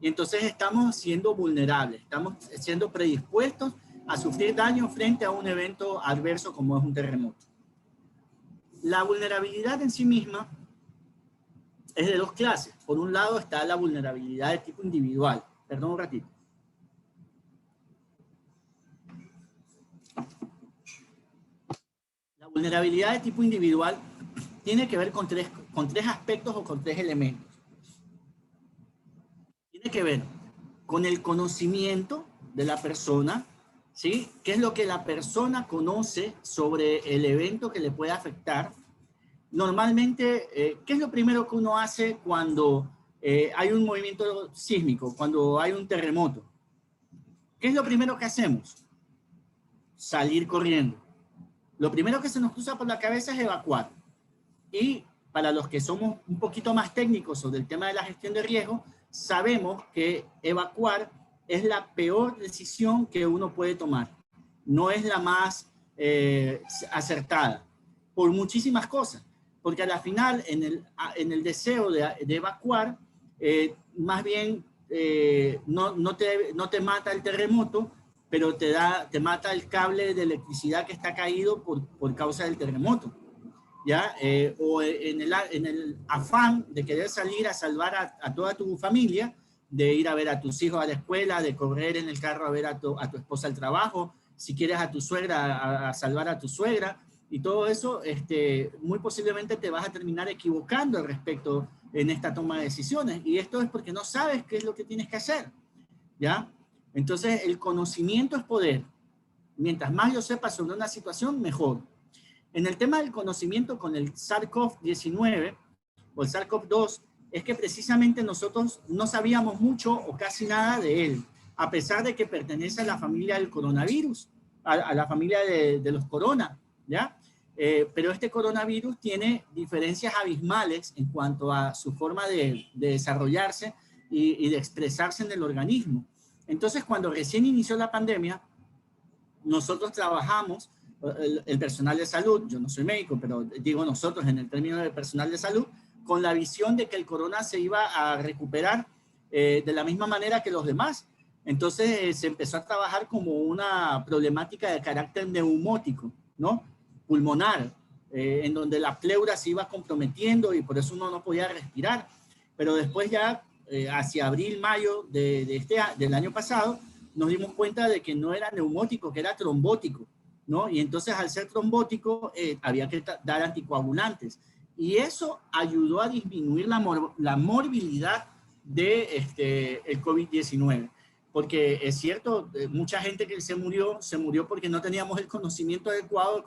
Y entonces estamos siendo vulnerables, estamos siendo predispuestos a sufrir daño frente a un evento adverso como es un terremoto. La vulnerabilidad en sí misma es de dos clases. Por un lado está la vulnerabilidad de tipo individual. Perdón un ratito. La vulnerabilidad de tipo individual tiene que ver con tres aspectos o con 3 elementos. Tiene que ver con el conocimiento de la persona, ¿sí? ¿Qué es lo que la persona conoce sobre el evento que le puede afectar? Normalmente, ¿qué es lo primero que uno hace cuando hay un movimiento sísmico, cuando hay un terremoto? ¿Qué es lo primero que hacemos? Salir corriendo. Lo primero que se nos cruza por la cabeza es evacuar. Y para los que somos un poquito más técnicos sobre el tema de la gestión de riesgo, sabemos que evacuar es la peor decisión que uno puede tomar. No es la más acertada, por muchísimas cosas. Porque a la final, en el deseo de evacuar, más bien no te mata el terremoto, pero te mata el cable de electricidad que está caído por causa del terremoto. ¿Ya? O en el afán de querer salir a salvar a toda tu familia, de ir a ver a tus hijos a la escuela, de correr en el carro a ver a tu esposa al trabajo, si quieres a tu suegra, a salvar a tu suegra, y todo eso, muy posiblemente te vas a terminar equivocando al respecto en esta toma de decisiones, y esto es porque no sabes qué es lo que tienes que hacer, ¿ya? Entonces, el conocimiento es poder. Mientras más yo sepa sobre una situación, mejor. En el tema del conocimiento con el SARS-CoV-19 o el SARS-CoV-2, es que precisamente nosotros no sabíamos mucho o casi nada de él, a pesar de que pertenece a la familia del coronavirus, a la familia de los corona, ¿ya? Pero este coronavirus tiene diferencias abismales en cuanto a su forma de desarrollarse y de expresarse en el organismo. Entonces, cuando recién inició la pandemia, nosotros trabajamos, el personal de salud, yo no soy médico, pero digo nosotros en el término de personal de salud, con la visión de que el corona se iba a recuperar de la misma manera que los demás. Entonces se empezó a trabajar como una problemática de carácter neumótico, ¿no? pulmonar, en donde la pleura se iba comprometiendo y por eso uno no podía respirar. Pero después ya, hacia abril, mayo del año pasado, nos dimos cuenta de que no era neumótico, que era trombótico, ¿no? Y entonces al ser trombótico había que dar anticoagulantes. Y eso ayudó a disminuir la morbilidad de el COVID-19. Porque es cierto, mucha gente que se murió porque no teníamos el conocimiento adecuado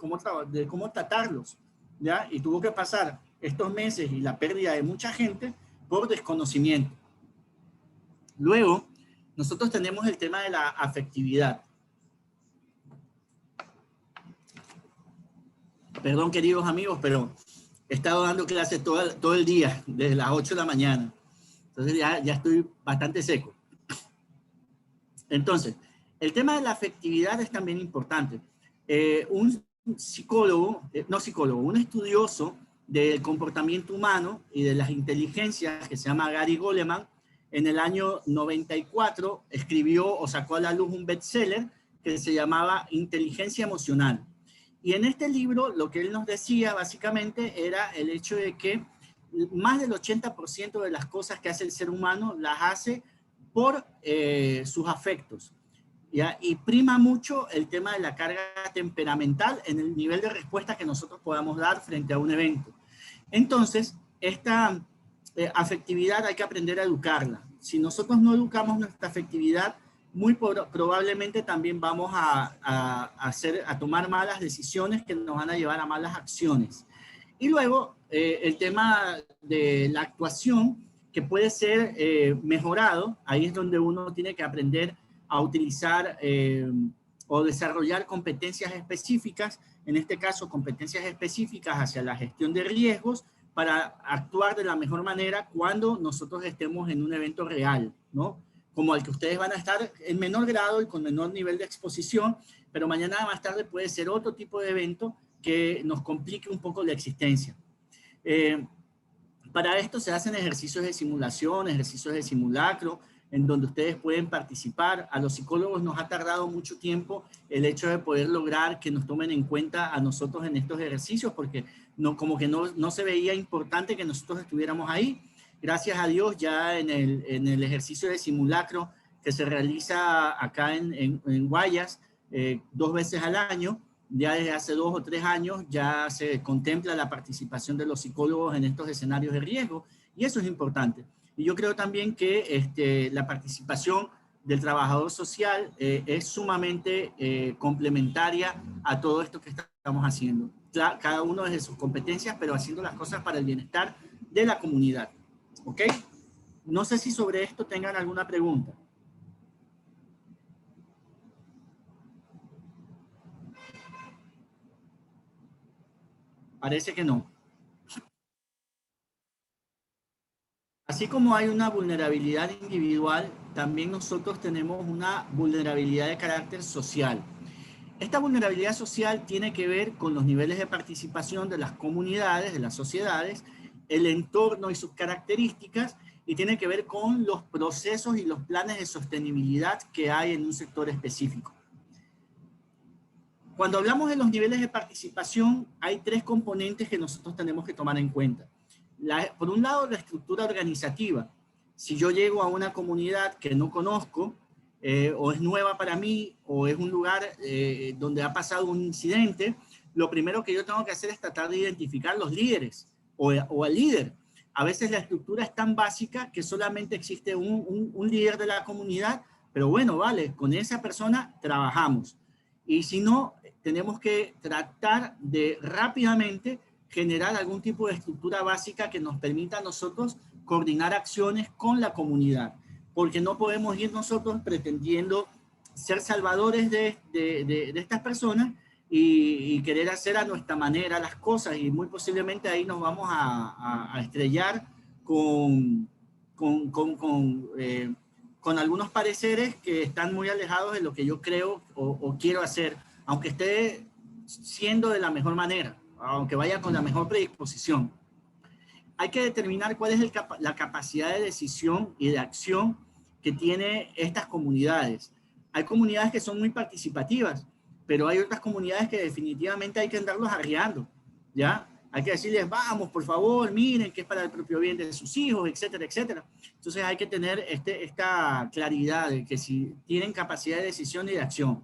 de cómo tratarlos, ¿ya? Y tuvo que pasar estos meses y la pérdida de mucha gente por desconocimiento. Luego, nosotros tenemos el tema de la afectividad. Perdón, queridos amigos, pero he estado dando clases todo el día, desde las 8 de la mañana. Entonces ya estoy bastante seco. Entonces, el tema de la afectividad es también importante. Un estudioso del comportamiento humano y de las inteligencias, que se llama Gary Goleman, en el año 94 escribió o sacó a la luz un bestseller que se llamaba Inteligencia Emocional. Y en este libro lo que él nos decía básicamente era el hecho de que más del 80% de las cosas que hace el ser humano las hace por sus afectos, ¿ya? Y prima mucho el tema de la carga temperamental en el nivel de respuesta que nosotros podamos dar frente a un evento. Entonces, esta afectividad hay que aprender a educarla. Si nosotros no educamos nuestra afectividad, muy probablemente también vamos a tomar malas decisiones que nos van a llevar a malas acciones. Y luego, el tema de la actuación, que puede ser mejorado. Ahí es donde uno tiene que aprender a utilizar o desarrollar competencias específicas, en este caso competencias específicas hacia la gestión de riesgos para actuar de la mejor manera cuando nosotros estemos en un evento real, ¿no? Como el que ustedes van a estar en menor grado y con menor nivel de exposición, pero mañana más tarde puede ser otro tipo de evento que nos complique un poco la existencia. Para esto se hacen ejercicios de simulación, ejercicios de simulacro, en donde ustedes pueden participar. A los psicólogos nos ha tardado mucho tiempo el hecho de poder lograr que nos tomen en cuenta a nosotros en estos ejercicios, porque como que no se veía importante que nosotros estuviéramos ahí. Gracias a Dios, ya en el ejercicio de simulacro que se realiza acá en Guayas 2 veces al año, ya desde hace 2 o 3 años ya se contempla la participación de los psicólogos en estos escenarios de riesgo, y eso es importante. Y yo creo también que la participación del trabajador social es sumamente complementaria a todo esto que estamos haciendo. Cada uno desde sus competencias, pero haciendo las cosas para el bienestar de la comunidad. ¿Ok? No sé si sobre esto tengan alguna pregunta. Parece que no. Así como hay una vulnerabilidad individual, también nosotros tenemos una vulnerabilidad de carácter social. Esta vulnerabilidad social tiene que ver con los niveles de participación de las comunidades, de las sociedades, el entorno y sus características, y tiene que ver con los procesos y los planes de sostenibilidad que hay en un sector específico. Cuando hablamos de los niveles de participación, hay 3 componentes que nosotros tenemos que tomar en cuenta. Por un lado, la estructura organizativa. Si yo llego a una comunidad que no conozco, o es nueva para mí, o es un lugar donde ha pasado un incidente, lo primero que yo tengo que hacer es tratar de identificar los líderes o al líder. A veces la estructura es tan básica que solamente existe un líder de la comunidad, pero bueno, vale, con esa persona trabajamos. Y si no, tenemos que tratar de rápidamente generar algún tipo de estructura básica que nos permita a nosotros coordinar acciones con la comunidad, porque no podemos ir nosotros pretendiendo ser salvadores de estas personas y querer hacer a nuestra manera las cosas, y muy posiblemente ahí nos vamos a estrellar con algunos pareceres que están muy alejados de lo que yo creo o quiero hacer, aunque esté siendo de la mejor manera, aunque vaya con la mejor predisposición. Hay que determinar cuál es la capacidad de decisión y de acción que tiene estas comunidades. Hay comunidades que son muy participativas, pero hay otras comunidades que definitivamente hay que andarlos arriando, ¿ya? Hay que decirles, vamos, por favor, miren que es para el propio bien de sus hijos, etcétera, etcétera. Entonces hay que tener esta claridad de que si tienen capacidad de decisión y de acción.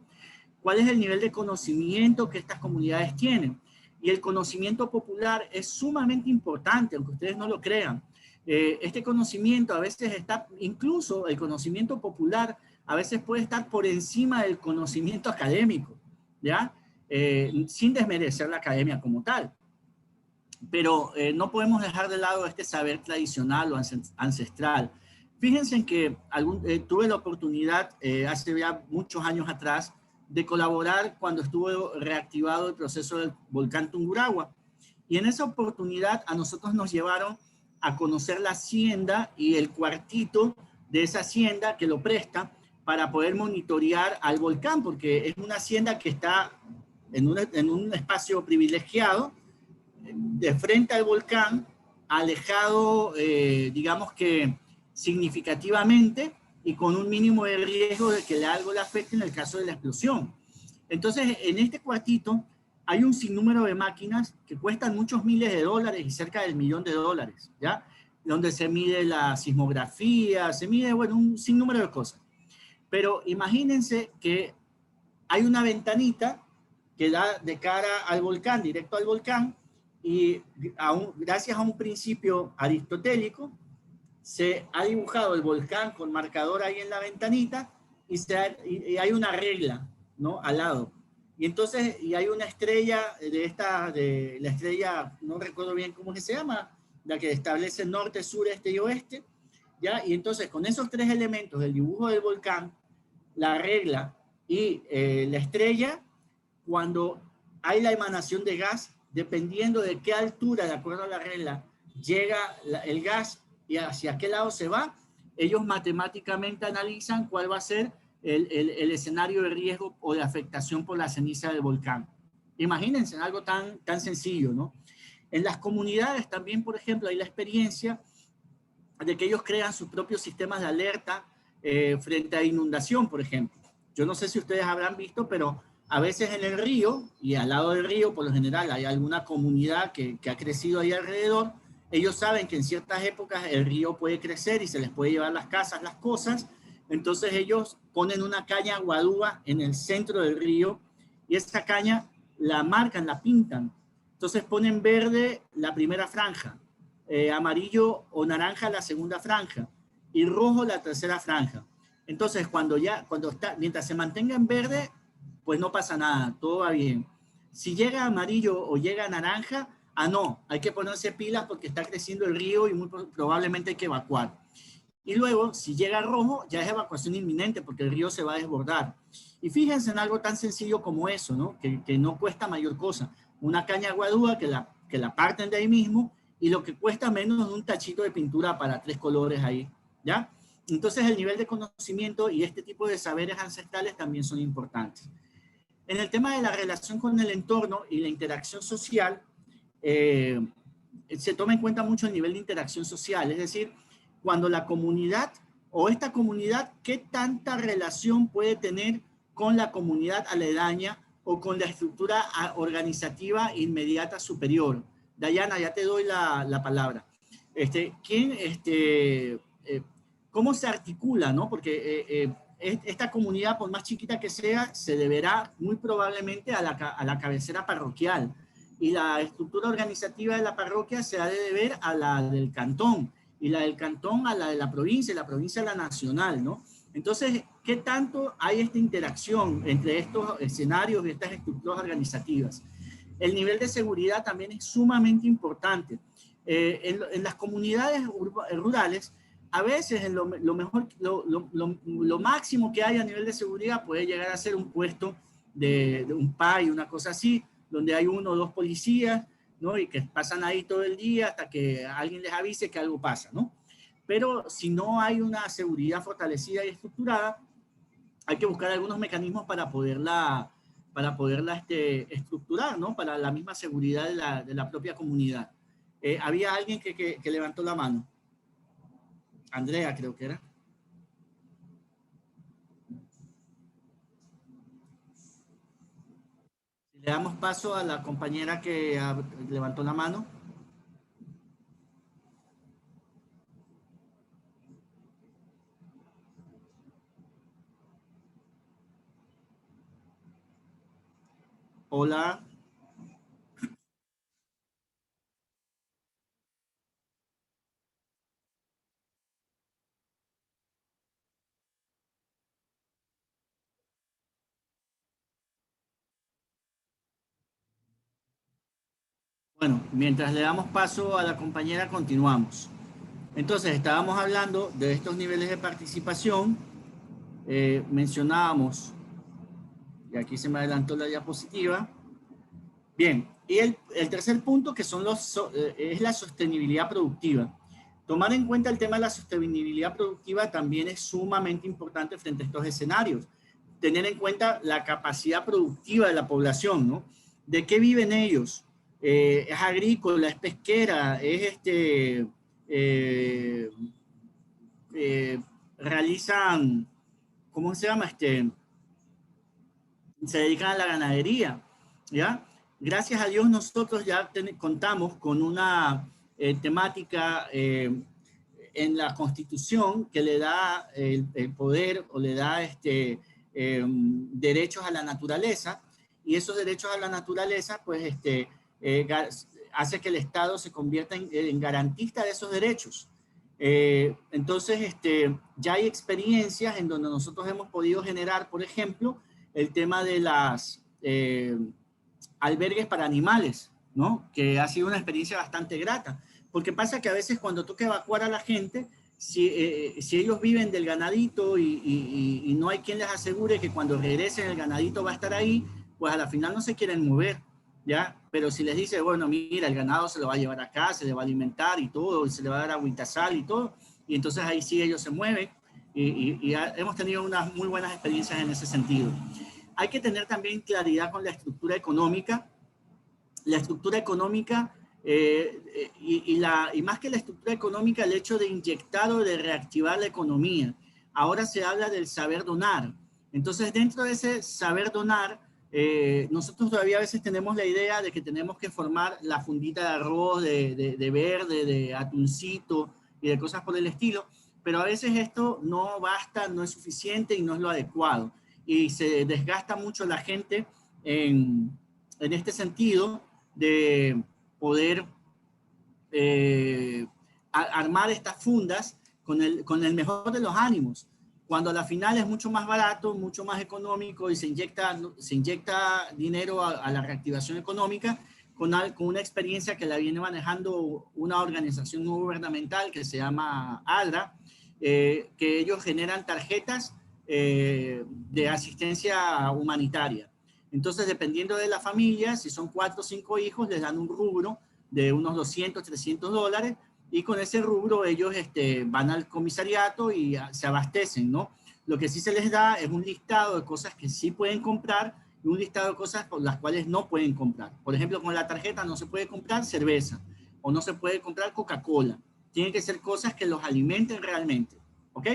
¿Cuál es el nivel de conocimiento que estas comunidades tienen? Y el conocimiento popular es sumamente importante, aunque ustedes no lo crean. Este conocimiento a veces está, incluso el conocimiento popular, a veces puede estar por encima del conocimiento académico, ¿ya? Sin desmerecer la academia como tal. Pero no podemos dejar de lado este saber tradicional o ancestral. Fíjense en que tuve la oportunidad hace ya muchos años atrás de colaborar cuando estuvo reactivado el proceso del volcán Tungurahua. Y en esa oportunidad a nosotros nos llevaron a conocer la hacienda y el cuartito de esa hacienda que lo presta para poder monitorear al volcán, porque es una hacienda que está en un espacio privilegiado, de frente al volcán, alejado, digamos que significativamente y con un mínimo de riesgo de que algo le afecte en el caso de la explosión. Entonces, en este cuartito hay un sinnúmero de máquinas que cuestan muchos miles de dólares y cerca del $1.000.000, ¿ya? Donde se mide la sismografía, se mide, bueno, un sinnúmero de cosas. Pero imagínense que hay una ventanita que da de cara al volcán, directo al volcán, y gracias a un principio aristotélico, se ha dibujado el volcán con marcador ahí en la ventanita y hay una regla, ¿no? Al lado. Y entonces, y hay una estrella de la estrella, no recuerdo bien cómo que se llama, la que establece norte, sur, este y oeste, ¿ya? Y entonces, con esos tres elementos, el dibujo del volcán, la regla y la estrella, cuando hay la emanación de gas, dependiendo de qué altura, de acuerdo a la regla, llega el gas y hacia qué lado se va, ellos matemáticamente analizan cuál va a ser el escenario de riesgo o de afectación por la ceniza del volcán. Imagínense, algo tan sencillo, ¿no? En las comunidades también, por ejemplo, hay la experiencia de que ellos crean sus propios sistemas de alerta frente a inundación, por ejemplo. Yo no sé si ustedes habrán visto, pero a veces en el río, y al lado del río, por lo general, hay alguna comunidad que ha crecido ahí alrededor. Ellos saben que en ciertas épocas el río puede crecer y se les puede llevar las casas, las cosas. Entonces ellos ponen una caña guadúa en el centro del río y esa caña la marcan, la pintan. Entonces ponen verde la primera franja, amarillo o naranja la segunda franja y rojo la tercera franja. Entonces mientras se mantenga en verde, pues no pasa nada, todo va bien. Si llega amarillo o llega naranja, no, hay que ponerse pilas porque está creciendo el río y muy probablemente hay que evacuar. Y luego, si llega rojo, ya es evacuación inminente porque el río se va a desbordar. Y fíjense en algo tan sencillo como eso, ¿no? Que no cuesta mayor cosa. Una caña guadúa que la parten de ahí mismo y lo que cuesta menos de un tachito de pintura para 3 colores ahí, ¿ya? Entonces el nivel de conocimiento y este tipo de saberes ancestrales también son importantes. En el tema de la relación con el entorno y la interacción social, se toma en cuenta mucho el nivel de interacción social, es decir, cuando la comunidad o esta comunidad, qué tanta relación puede tener con la comunidad aledaña o con la estructura organizativa inmediata superior. Dayana, ya te doy la palabra. ¿Cómo se articula, no? Porque esta comunidad, por más chiquita que sea, se deberá muy probablemente a la cabecera parroquial. Y la estructura organizativa de la parroquia se ha de deber a la del cantón, y la del cantón a la de la provincia, y la provincia a la nacional, ¿no? Entonces, ¿qué tanto hay esta interacción entre estos escenarios y estas estructuras organizativas? El nivel de seguridad también es sumamente importante. En las comunidades rurales, a veces lo máximo que hay a nivel de seguridad puede llegar a ser un puesto de un PAI, una cosa así, donde hay 1 o 2 policías, ¿no? Y que pasan ahí todo el día hasta que alguien les avise que algo pasa, ¿no? Pero si no hay una seguridad fortalecida y estructurada, hay que buscar algunos mecanismos para poderla estructurar, ¿no? Para la misma seguridad de la propia comunidad. Había alguien que levantó la mano. Andrea, creo que era. Le damos paso a la compañera que levantó la mano. Hola. Bueno, mientras le damos paso a la compañera, continuamos. Entonces, estábamos hablando de estos niveles de participación. Mencionábamos, y aquí se me adelantó la diapositiva. Bien, y el tercer punto que son es la sostenibilidad productiva. Tomar en cuenta el tema de la sostenibilidad productiva también es sumamente importante frente a estos escenarios. Tener en cuenta la capacidad productiva de la población, ¿no? ¿De qué viven ellos? ¿Es agrícola, es pesquera, es realizan, ¿cómo se llama? Se dedican a la ganadería, ¿ya? Gracias a Dios nosotros ya contamos con una temática en la Constitución que le da el poder o le da derechos a la naturaleza, y esos derechos a la naturaleza pues hace que el Estado se convierta en garantista de esos derechos. Entonces ya hay experiencias en donde nosotros hemos podido generar, por ejemplo, el tema de las albergues para animales, ¿no? Que ha sido una experiencia bastante grata, porque pasa que a veces cuando toca evacuar a la gente, si ellos viven del ganadito y no hay quien les asegure que cuando regresen el ganadito va a estar ahí, pues a la final no se quieren mover, ¿ya? Pero si les dice, bueno, mira, el ganado se lo va a llevar acá, se le va a alimentar y todo, y se le va a dar agüita sal y todo, y entonces ahí sí ellos se mueven, y hemos tenido unas muy buenas experiencias en ese sentido. Hay que tener también claridad con la estructura económica. La estructura económica y más que la estructura económica, el hecho de inyectar o de reactivar la economía. Ahora se habla del saber donar. Entonces, dentro de ese saber donar, nosotros todavía a veces tenemos la idea de que tenemos que formar la fundita de arroz, de verde, de atuncito y de cosas por el estilo, pero a veces esto no basta, no es suficiente y no es lo adecuado. Y se desgasta mucho la gente en este sentido de poder armar estas fundas con el mejor de los ánimos, cuando a la final es mucho más barato, mucho más económico y se inyecta dinero a la reactivación económica con una experiencia que la viene manejando una organización no gubernamental que se llama ADRA, que ellos generan tarjetas de asistencia humanitaria. Entonces, dependiendo de la familia, si son 4 o 5 hijos, les dan un rubro de unos 200, 300 dólares, y con ese rubro ellos van al comisariato y se abastecen, ¿no? Lo que sí se les da es un listado de cosas que sí pueden comprar y un listado de cosas por las cuales no pueden comprar. Por ejemplo, con la tarjeta no se puede comprar cerveza o no se puede comprar Coca-Cola. Tienen que ser cosas que los alimenten realmente, ¿ok?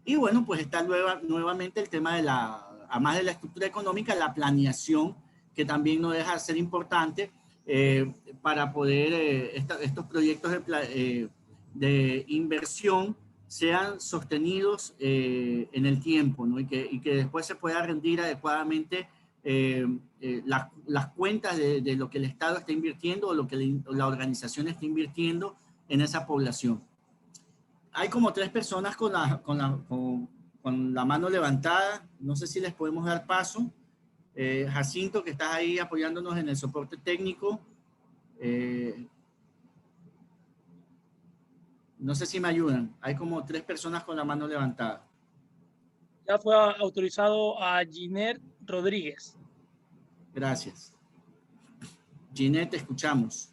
Y bueno, pues está nuevamente el tema de además de la estructura económica, la planeación, que también no deja de ser importante para poder estos proyectos de inversión sean sostenidos en el tiempo, ¿no? y que después se pueda rendir adecuadamente las cuentas de lo que el Estado está invirtiendo o lo que la organización está invirtiendo en esa población. Hay como 3 personas con la mano levantada. No sé si les podemos dar paso. Jacinto, que estás ahí apoyándonos en el soporte técnico. No sé si me ayudan. Hay como 3 personas con la mano levantada. Ya fue autorizado a Ginette Rodríguez. Gracias. Ginette, te escuchamos.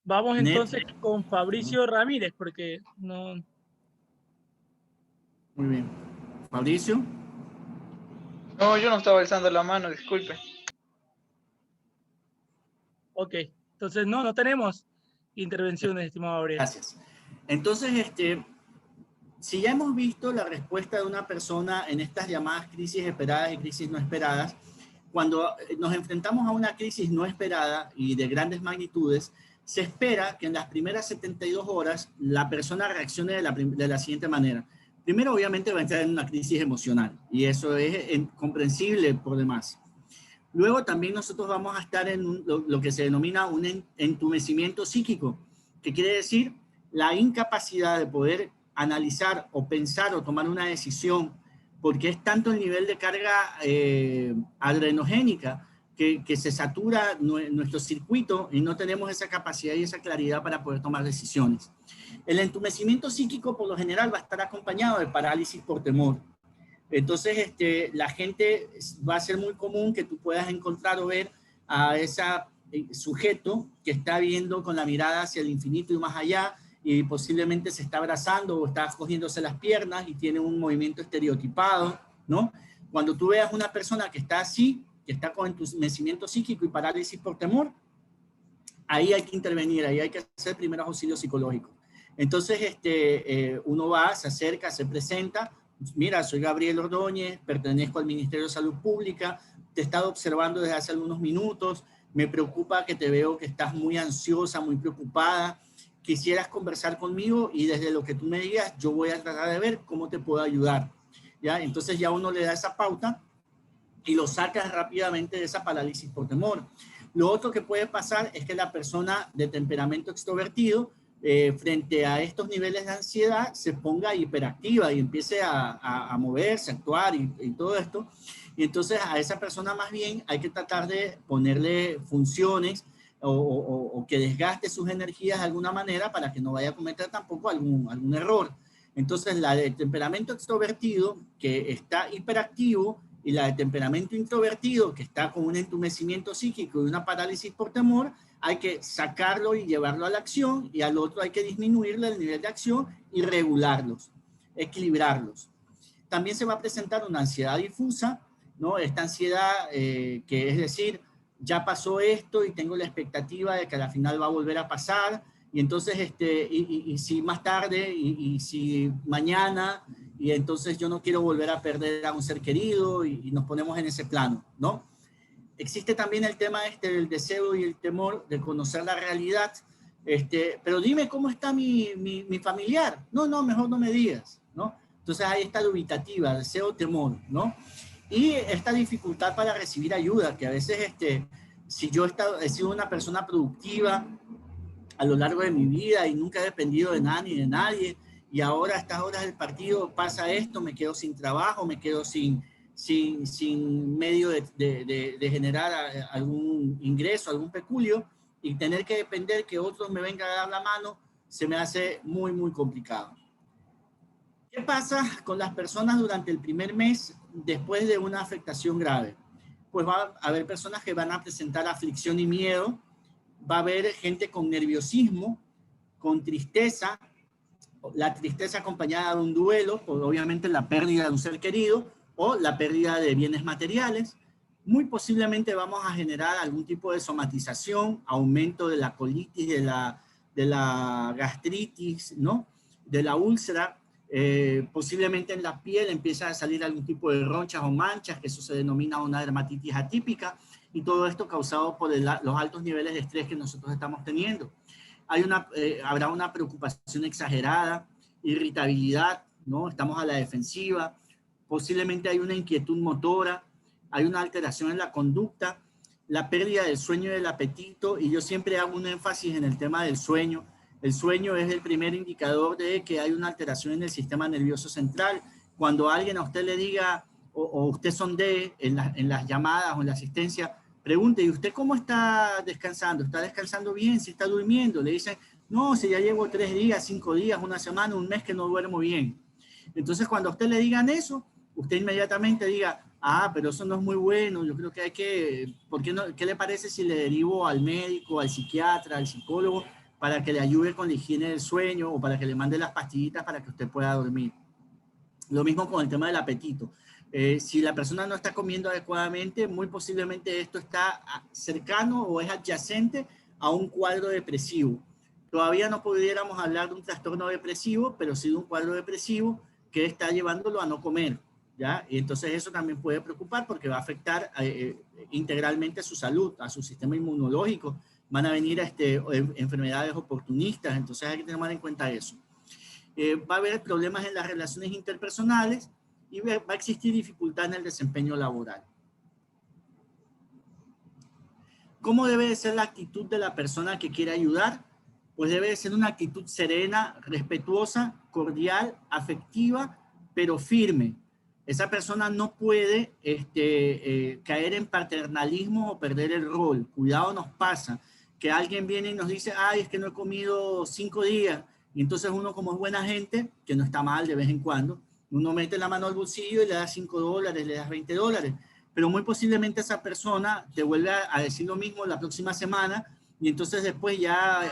Vamos entonces con Fabricio Ramírez, porque no... Muy bien. Fabricio. No, yo no estaba alzando la mano, disculpe. Ok, Entonces, no tenemos intervenciones, estimado Gabriel. Gracias. Entonces, si ya hemos visto la respuesta de una persona en estas llamadas crisis esperadas y crisis no esperadas, cuando nos enfrentamos a una crisis no esperada y de grandes magnitudes, se espera que en las primeras 72 horas la persona reaccione de la siguiente manera. Primero, obviamente, va a entrar en una crisis emocional y eso es comprensible por demás. Luego también nosotros vamos a estar en lo que se denomina un entumecimiento psíquico, que quiere decir la incapacidad de poder analizar o pensar o tomar una decisión, porque es tanto el nivel de carga adrenogénica que se satura nuestro circuito y no tenemos esa capacidad y esa claridad para poder tomar decisiones. El entumecimiento psíquico por lo general va a estar acompañado de parálisis por temor. Entonces, la gente va a ser muy común que tú puedas encontrar o ver a ese sujeto que está viendo con la mirada hacia el infinito y más allá y posiblemente se está abrazando o está cogiéndose las piernas y tiene un movimiento estereotipado, ¿no? Cuando tú veas una persona que está así, que está con entumecimiento psíquico y parálisis por temor, ahí hay que intervenir, ahí hay que hacer primeros auxilios psicológicos. Entonces, uno va, se acerca, se presenta. Mira, soy Gabriel Ordóñez, pertenezco al Ministerio de Salud Pública, te he estado observando desde hace algunos minutos, me preocupa que te veo que estás muy ansiosa, muy preocupada, quisieras conversar conmigo y desde lo que tú me digas, yo voy a tratar de ver cómo te puedo ayudar. ¿Ya? Entonces ya uno le da esa pauta y lo sacas rápidamente de esa parálisis por temor. Lo otro que puede pasar es que la persona de temperamento extrovertido frente a estos niveles de ansiedad se ponga hiperactiva y empiece a moverse, a actuar y todo esto. Y entonces a esa persona más bien hay que tratar de ponerle funciones o que desgaste sus energías de alguna manera para que no vaya a cometer tampoco algún error. Entonces la de temperamento extrovertido que está hiperactivo y la de temperamento introvertido que está con un entumecimiento psíquico y una parálisis por temor, hay que sacarlo y llevarlo a la acción y al otro hay que disminuirle el nivel de acción y regularlos, equilibrarlos. También se va a presentar una ansiedad difusa, ¿no? Esta ansiedad que es decir, ya pasó esto y tengo la expectativa de que a la final va a volver a pasar y entonces, y si más tarde y si mañana y entonces yo no quiero volver a perder a un ser querido y nos ponemos en ese plano, ¿no? Existe también el tema del deseo y el temor de conocer la realidad. Pero dime cómo está mi familiar. No, mejor no me digas, ¿no? Entonces ahí está la dubitativa, deseo, temor, ¿no? Y esta dificultad para recibir ayuda, que a veces, si yo he sido una persona productiva a lo largo de mi vida y nunca he dependido de nada ni de nadie, y ahora a estas horas del partido pasa esto, me quedo sin trabajo, me quedo sin medio de generar algún ingreso, algún peculio, y tener que depender que otros me vengan a dar la mano, se me hace muy, muy complicado. ¿Qué pasa con las personas durante el primer mes después de una afectación grave? Pues va a haber personas que van a presentar aflicción y miedo, va a haber gente con nerviosismo, con tristeza, la tristeza acompañada de un duelo, por obviamente la pérdida de un ser querido, o la pérdida de bienes materiales. Muy posiblemente vamos a generar algún tipo de somatización, aumento de la colitis, de la gastritis, ¿no? De la úlcera. Posiblemente en la piel empieza a salir algún tipo de ronchas o manchas, que eso se denomina una dermatitis atípica, y todo esto causado por los altos niveles de estrés que nosotros estamos teniendo. Habrá una preocupación exagerada, irritabilidad, ¿no? Estamos a la defensiva. Posiblemente hay una inquietud motora, hay una alteración en la conducta, la pérdida del sueño y del apetito, y yo siempre hago un énfasis en el tema del sueño. El sueño es el primer indicador de que hay una alteración en el sistema nervioso central. Cuando alguien a usted le diga, o usted sondee en las llamadas o en la asistencia, pregunte, ¿y usted cómo está descansando? ¿Está descansando bien? ¿Si está durmiendo? Le dicen, no, si ya llevo 3 días, 5 días, una semana, un mes que no duermo bien. Entonces, cuando a usted le digan eso, usted inmediatamente diga, pero eso no es muy bueno, yo creo que hay que, ¿qué le parece si le derivo al médico, al psiquiatra, al psicólogo, para que le ayude con la higiene del sueño o para que le mande las pastillitas para que usted pueda dormir? Lo mismo con el tema del apetito. Si la persona no está comiendo adecuadamente, muy posiblemente esto está cercano o es adyacente a un cuadro depresivo. Todavía no pudiéramos hablar de un trastorno depresivo, pero sí de un cuadro depresivo que está llevándolo a no comer, ¿ya? Y entonces eso también puede preocupar porque va a afectar integralmente a su salud, a su sistema inmunológico. Van a venir enfermedades oportunistas, entonces hay que tomar en cuenta eso. Va a haber problemas en las relaciones interpersonales y va a existir dificultad en el desempeño laboral. ¿Cómo debe de ser la actitud de la persona que quiere ayudar? Pues debe de ser una actitud serena, respetuosa, cordial, afectiva, pero firme. Esa persona no puede caer en paternalismo o perder el rol. Cuidado, nos pasa que alguien viene y nos dice, ay, es que no he comido 5 días. Y entonces uno, como es buena gente, que no está mal de vez en cuando, uno mete la mano al bolsillo y le da $5, le das $20. Pero muy posiblemente esa persona te vuelve a decir lo mismo la próxima semana. Y entonces después ya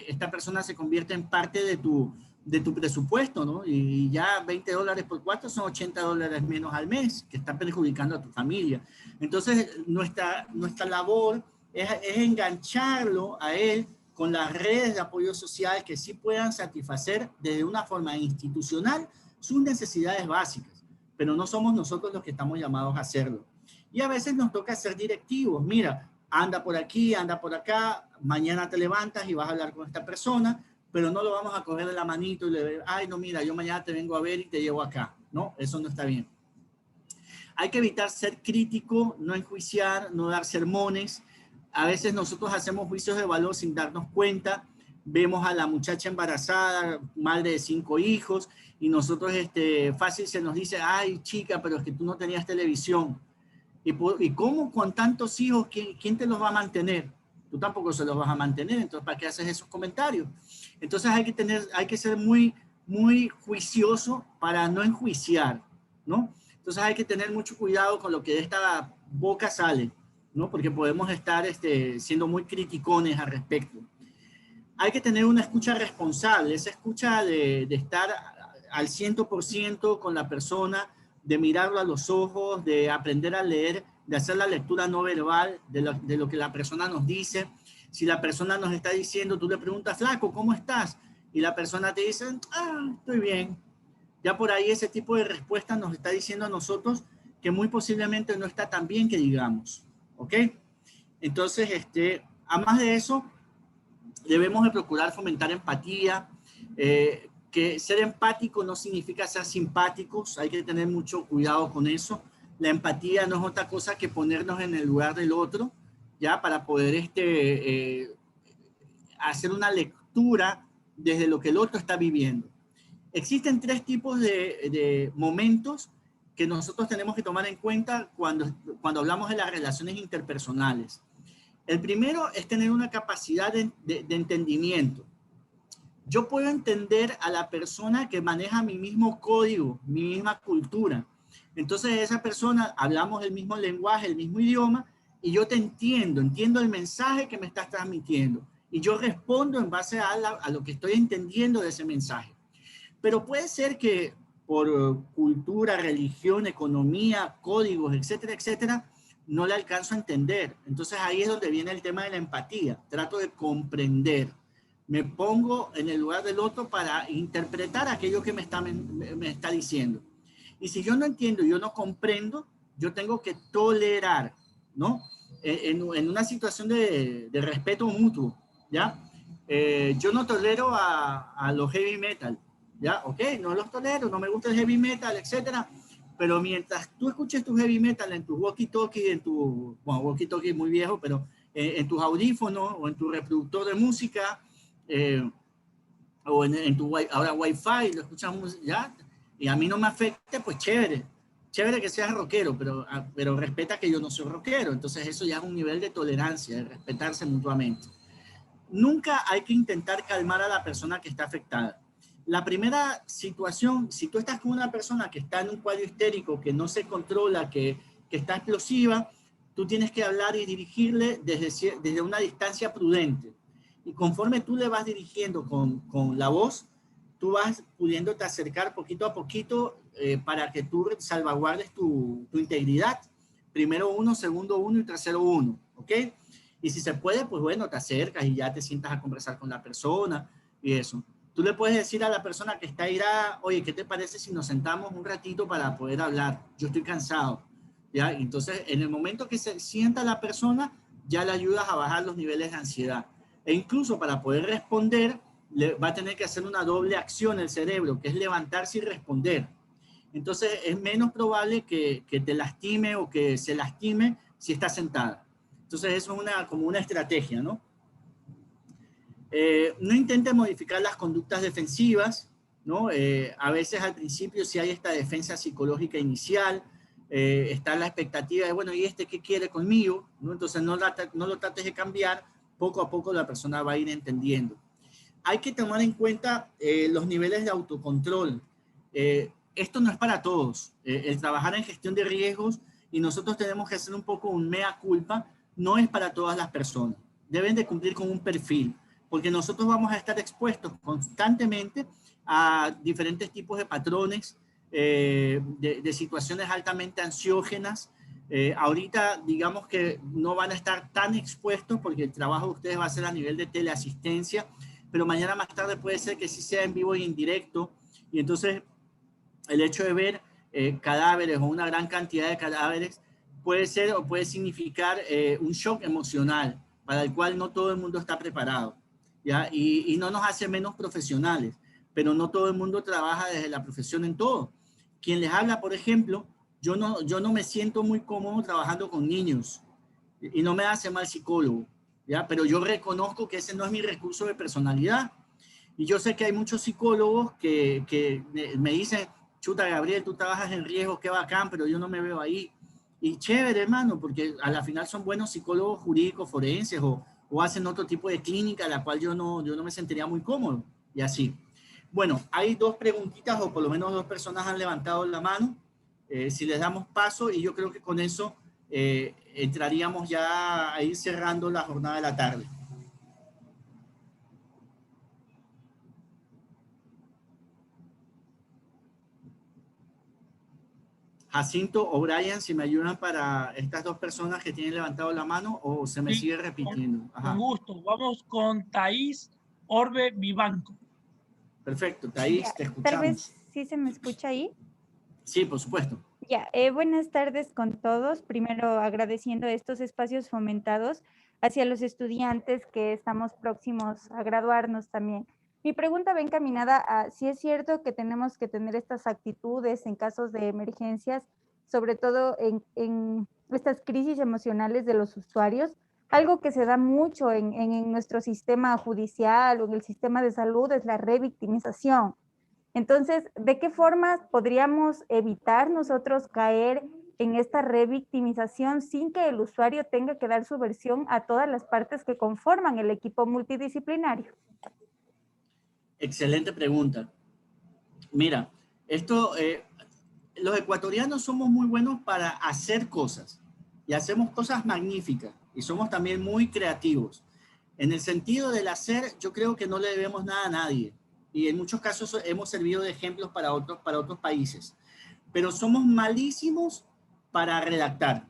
esta persona se convierte en parte de tu presupuesto, ¿no? Y ya $20 por 4 son $80 menos al mes, que está perjudicando a tu familia. Entonces nuestra labor es engancharlo a él con las redes de apoyo social que sí puedan satisfacer desde una forma institucional sus necesidades básicas, pero no somos nosotros los que estamos llamados a hacerlo. Y a veces nos toca ser directivos. Mira, anda por aquí, anda por acá, mañana te levantas y vas a hablar con esta persona, pero no lo vamos a coger de la manito y le ay, no, mira, yo mañana te vengo a ver y te llevo acá. No, eso no está bien. Hay que evitar ser crítico, no enjuiciar, no dar sermones. A veces nosotros hacemos juicios de valor sin darnos cuenta. Vemos a la muchacha embarazada, madre de 5 hijos, y nosotros fácil se nos dice, ay, chica, pero es que tú no tenías televisión. ¿Y cómo con tantos hijos, quién te los va a mantener? Tú tampoco se los vas a mantener, entonces ¿para qué haces esos comentarios? Entonces hay que ser muy, muy juicioso para no enjuiciar, ¿no? Entonces hay que tener mucho cuidado con lo que de esta boca sale, ¿no? Porque podemos estar siendo muy criticones al respecto. Hay que tener una escucha responsable, esa escucha de estar al 100% con la persona, de mirarlo a los ojos, de aprender a leer, de hacer la lectura no verbal de lo que la persona nos dice. Si la persona nos está diciendo, tú le preguntas, flaco, ¿cómo estás? Y la persona te dice, estoy bien. Ya por ahí ese tipo de respuesta nos está diciendo a nosotros que muy posiblemente no está tan bien que digamos. ¿Ok? Entonces, además de eso, debemos de procurar fomentar empatía, que ser empático no significa ser simpáticos, hay que tener mucho cuidado con eso. La empatía no es otra cosa que ponernos en el lugar del otro, ya, para poder hacer una lectura desde lo que el otro está viviendo. Existen 3 tipos de momentos que nosotros tenemos que tomar en cuenta cuando hablamos de las relaciones interpersonales. El primero es tener una capacidad de entendimiento. Yo puedo entender a la persona que maneja mi mismo código, mi misma cultura. Entonces esa persona, hablamos el mismo lenguaje, el mismo idioma, y yo te entiendo el mensaje que me estás transmitiendo. Y yo respondo en base a lo que estoy entendiendo de ese mensaje. Pero puede ser que por cultura, religión, economía, códigos, etcétera, etcétera, no le alcanzo a entender. Entonces ahí es donde viene el tema de la empatía. Trato de comprender. Me pongo en el lugar del otro para interpretar aquello que me está diciendo. Y si yo no entiendo, yo no comprendo, yo tengo que tolerar, ¿no? En una situación de respeto mutuo, ¿ya? Yo no tolero a los heavy metal, ¿ya? Ok, no los tolero, no me gusta el heavy metal, etcétera. Pero mientras tú escuches tu heavy metal en tu walkie-talkie, walkie-talkie muy viejo, pero en tus audífonos o en tu reproductor de música, o en tu ahora Wi-Fi, lo escuchamos ya, y a mí no me afecte, pues chévere que seas rockero, pero respeta que yo no soy rockero. Entonces eso ya es un nivel de tolerancia, de respetarse mutuamente. Nunca hay que intentar calmar a la persona que está afectada. La primera situación, si tú estás con una persona que está en un cuadro histérico, que no se controla, que está explosiva, tú tienes que hablar y dirigirle desde una distancia prudente. Y conforme tú le vas dirigiendo con la voz, tú vas pudiéndote acercar poquito a poquito para que tú salvaguardes tu integridad. Primero 1, segundo 1 y tercero 1, ¿ok? Y si se puede, pues bueno, te acercas y ya te sientas a conversar con la persona y eso. Tú le puedes decir a la persona que está airada, oye, ¿qué te parece si nos sentamos un ratito para poder hablar? Yo estoy cansado, ¿ya? Entonces, en el momento que se sienta la persona, ya le ayudas a bajar los niveles de ansiedad. E incluso para poder responder, va a tener que hacer una doble acción el cerebro, que es levantarse y responder. Entonces, es menos probable que te lastime o que se lastime si está sentada. Entonces, eso es como una estrategia, ¿no? No intente modificar las conductas defensivas, ¿no? A veces al principio si hay esta defensa psicológica inicial, está la expectativa de, bueno, ¿y este qué quiere conmigo? ¿No? Entonces no lo trates de cambiar, poco a poco la persona va a ir entendiendo. Hay que tomar en cuenta los niveles de autocontrol. Esto no es para todos. El trabajar en gestión de riesgos, y nosotros tenemos que hacer un poco un mea culpa, no es para todas las personas. Deben de cumplir con un perfil, porque nosotros vamos a estar expuestos constantemente a diferentes tipos de patrones, de situaciones altamente ansiógenas. Ahorita, digamos que no van a estar tan expuestos porque el trabajo de ustedes va a ser a nivel de teleasistencia, pero mañana más tarde puede ser que sí sea en vivo y en directo, y entonces el hecho de ver cadáveres o una gran cantidad de cadáveres puede ser o puede significar un shock emocional para el cual no todo el mundo está preparado, ¿ya? Y no nos hace menos profesionales, pero no todo el mundo trabaja desde la profesión en todo. Quien les habla, por ejemplo, yo no me siento muy cómodo trabajando con niños y no me hace mal psicólogo, ¿ya? Pero yo reconozco que ese no es mi recurso de personalidad. Y yo sé que hay muchos psicólogos que me dicen, chuta, Gabriel, tú trabajas en riesgo, qué bacán, pero yo no me veo ahí. Y chévere, hermano, porque a la final son buenos psicólogos jurídicos forenses o hacen otro tipo de clínica a la cual yo no me sentiría muy cómodo, y así. Bueno, hay dos preguntitas, o por lo menos dos personas han levantado la mano. Si les damos paso, y yo creo que con eso entraríamos ya a ir cerrando la jornada de la tarde. Jacinto o Brian, si me ayudan para estas dos personas que tienen levantado la mano, o se me sigue repitiendo. Con gusto. Vamos con Thais Orbe Vivanco. Perfecto, Thais, te escuchamos. Tal vez sí se me escucha ahí. Sí, por supuesto. Ya, buenas tardes con todos. Primero agradeciendo estos espacios fomentados hacia los estudiantes que estamos próximos a graduarnos también. Mi pregunta va encaminada a si es cierto que tenemos que tener estas actitudes en casos de emergencias, sobre todo en estas crisis emocionales de los usuarios, algo que se da mucho en nuestro sistema judicial o en el sistema de salud es la revictimización. Entonces, ¿de qué formas podríamos evitar nosotros caer en esta revictimización sin que el usuario tenga que dar su versión a todas las partes que conforman el equipo multidisciplinario? Excelente pregunta. Mira, los ecuatorianos somos muy buenos para hacer cosas y hacemos cosas magníficas y somos también muy creativos. En el sentido del hacer, yo creo que no le debemos nada a nadie y en muchos casos hemos servido de ejemplos para otros países, pero somos malísimos para redactar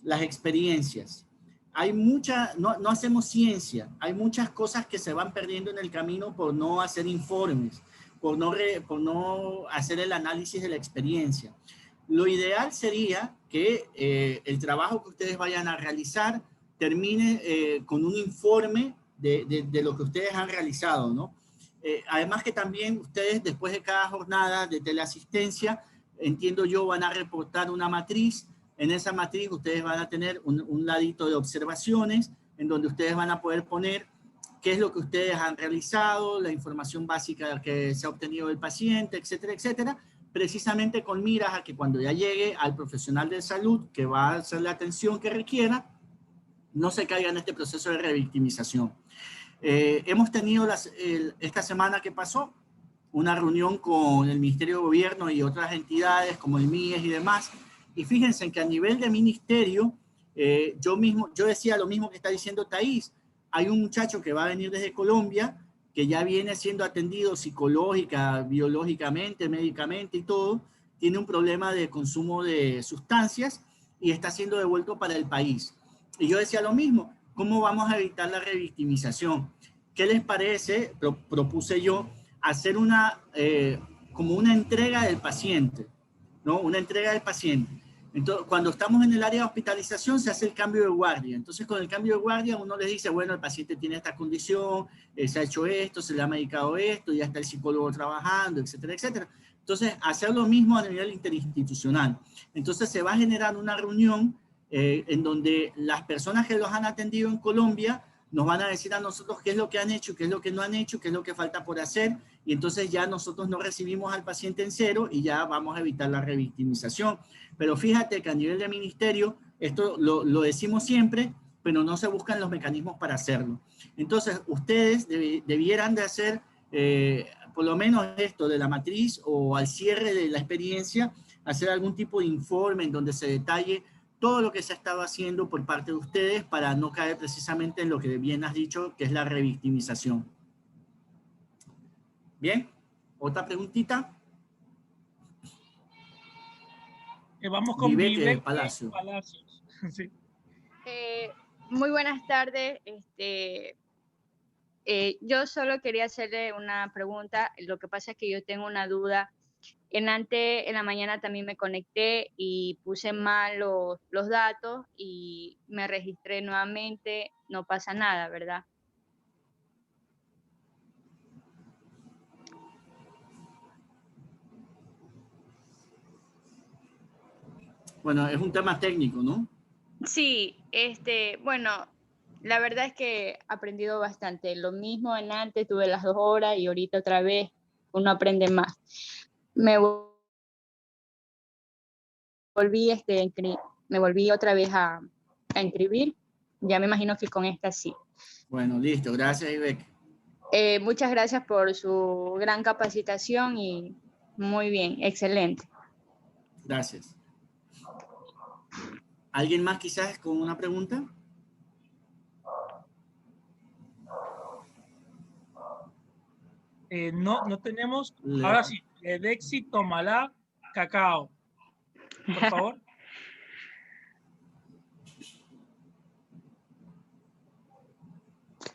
las experiencias. No hacemos ciencia, hay muchas cosas que se van perdiendo en el camino por no hacer informes, por no hacer el análisis de la experiencia. Lo ideal sería que el trabajo que ustedes vayan a realizar termine con un informe de lo que ustedes han realizado, ¿no? Además que también ustedes después de cada jornada de teleasistencia, entiendo yo, van a reportar una matriz. En esa matriz ustedes van a tener un ladito de observaciones en donde ustedes van a poder poner qué es lo que ustedes han realizado, la información básica que se ha obtenido del paciente, etcétera, etcétera, precisamente con miras a que cuando ya llegue al profesional de salud que va a hacer la atención que requiera, no se caiga en este proceso de revictimización. Hemos tenido esta semana que pasó una reunión con el Ministerio de Gobierno y otras entidades como el MIES y demás. Y fíjense que a nivel de ministerio, yo decía lo mismo que está diciendo Thais. Hay un muchacho que va a venir desde Colombia, que ya viene siendo atendido psicológica, biológicamente, médicamente y todo. Tiene un problema de consumo de sustancias y está siendo devuelto para el país. Y yo decía lo mismo. ¿cómo vamos a evitar la revictimización? ¿Qué les parece? Propuse yo hacer como una entrega del paciente, ¿no? Una entrega del paciente. Entonces, cuando estamos en el área de hospitalización, se hace el cambio de guardia. Entonces, con el cambio de guardia, uno les dice, bueno, el paciente tiene esta condición, se ha hecho esto, se le ha medicado esto, ya está el psicólogo trabajando, etcétera, etcétera. Entonces, hacer lo mismo a nivel interinstitucional. Entonces, se va a generar una reunión en donde las personas que los han atendido en Colombia nos van a decir a nosotros qué es lo que han hecho, qué es lo que no han hecho, qué es lo que falta por hacer, y entonces ya nosotros no recibimos al paciente en cero y ya vamos a evitar la revictimización. Pero fíjate que a nivel de ministerio, esto lo decimos siempre, pero no se buscan los mecanismos para hacerlo. Entonces, ustedes debieran de hacer por lo menos esto de la matriz o al cierre de la experiencia, hacer algún tipo de informe en donde se detalle todo lo que se ha estado haciendo por parte de ustedes para no caer precisamente en lo que bien has dicho, que es la revictimización. Bien, otra preguntita. Vamos con Vivek Palacio. Sí. Muy buenas tardes. Yo solo quería hacerle una pregunta. Lo que pasa es que yo tengo una duda. En la mañana también me conecté y puse mal los datos y me registré nuevamente. No pasa nada, ¿verdad? Bueno, es un tema técnico, ¿no? Sí, bueno, la verdad es que he aprendido bastante. Lo mismo en antes, tuve las 2 horas y ahorita otra vez uno aprende más. Me volví otra vez a inscribir. Ya me imagino que con esta sí. Bueno, listo. Gracias, Ivek. Muchas gracias por su gran capacitación y muy bien, excelente. Gracias. ¿Alguien más quizás con una pregunta? No tenemos. Ahora sí, Ledexi Tomalá Cacao. Por favor.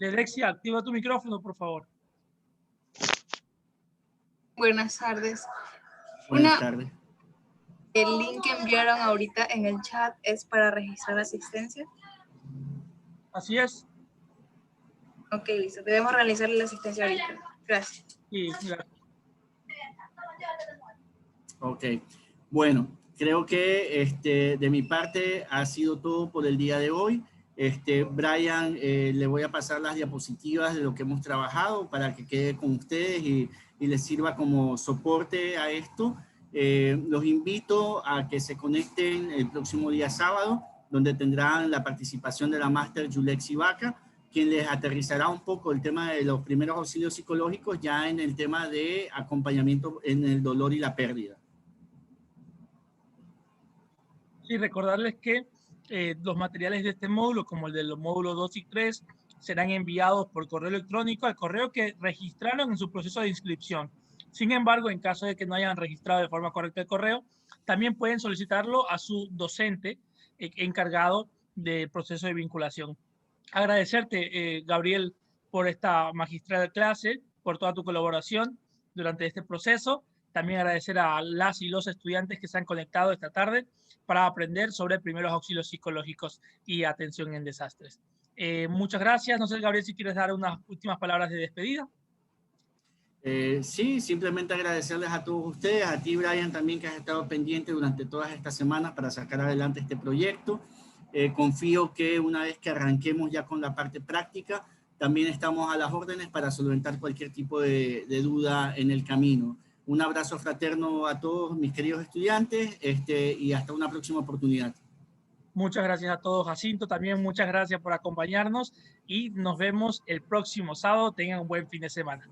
Ledexi, activa tu micrófono, por favor. Buenas tardes. Buenas tardes. El link que enviaron ahorita en el chat es para registrar asistencia. Así es. Ok, listo. Debemos realizar la asistencia ahorita. Gracias. Sí, gracias. Ok. Bueno, creo que de mi parte ha sido todo por el día de hoy. Brian, le voy a pasar las diapositivas de lo que hemos trabajado para que quede con ustedes y les sirva como soporte a esto. Los invito a que se conecten el próximo día sábado, donde tendrán la participación de la máster Yulexi Vaca, quien les aterrizará un poco el tema de los primeros auxilios psicológicos ya en el tema de acompañamiento en el dolor y la pérdida. Sí, recordarles que los materiales de este módulo, como el de los módulos 2 y 3, serán enviados por correo electrónico al correo que registraron en su proceso de inscripción. Sin embargo, en caso de que no hayan registrado de forma correcta el correo, también pueden solicitarlo a su docente encargado del proceso de vinculación. Agradecerte, Gabriel, por esta magistral clase, por toda tu colaboración durante este proceso. También agradecer a las y los estudiantes que se han conectado esta tarde para aprender sobre primeros auxilios psicológicos y atención en desastres. Muchas gracias. No sé, Gabriel, si quieres dar unas últimas palabras de despedida. Sí, simplemente agradecerles a todos ustedes, a ti, Brian, también, que has estado pendiente durante todas estas semanas para sacar adelante este proyecto. Confío que una vez que arranquemos ya con la parte práctica, también estamos a las órdenes para solventar cualquier tipo de duda en el camino. Un abrazo fraterno a todos mis queridos estudiantes y hasta una próxima oportunidad. Muchas gracias a todos. Jacinto, también muchas gracias por acompañarnos y nos vemos el próximo sábado. Tengan un buen fin de semana.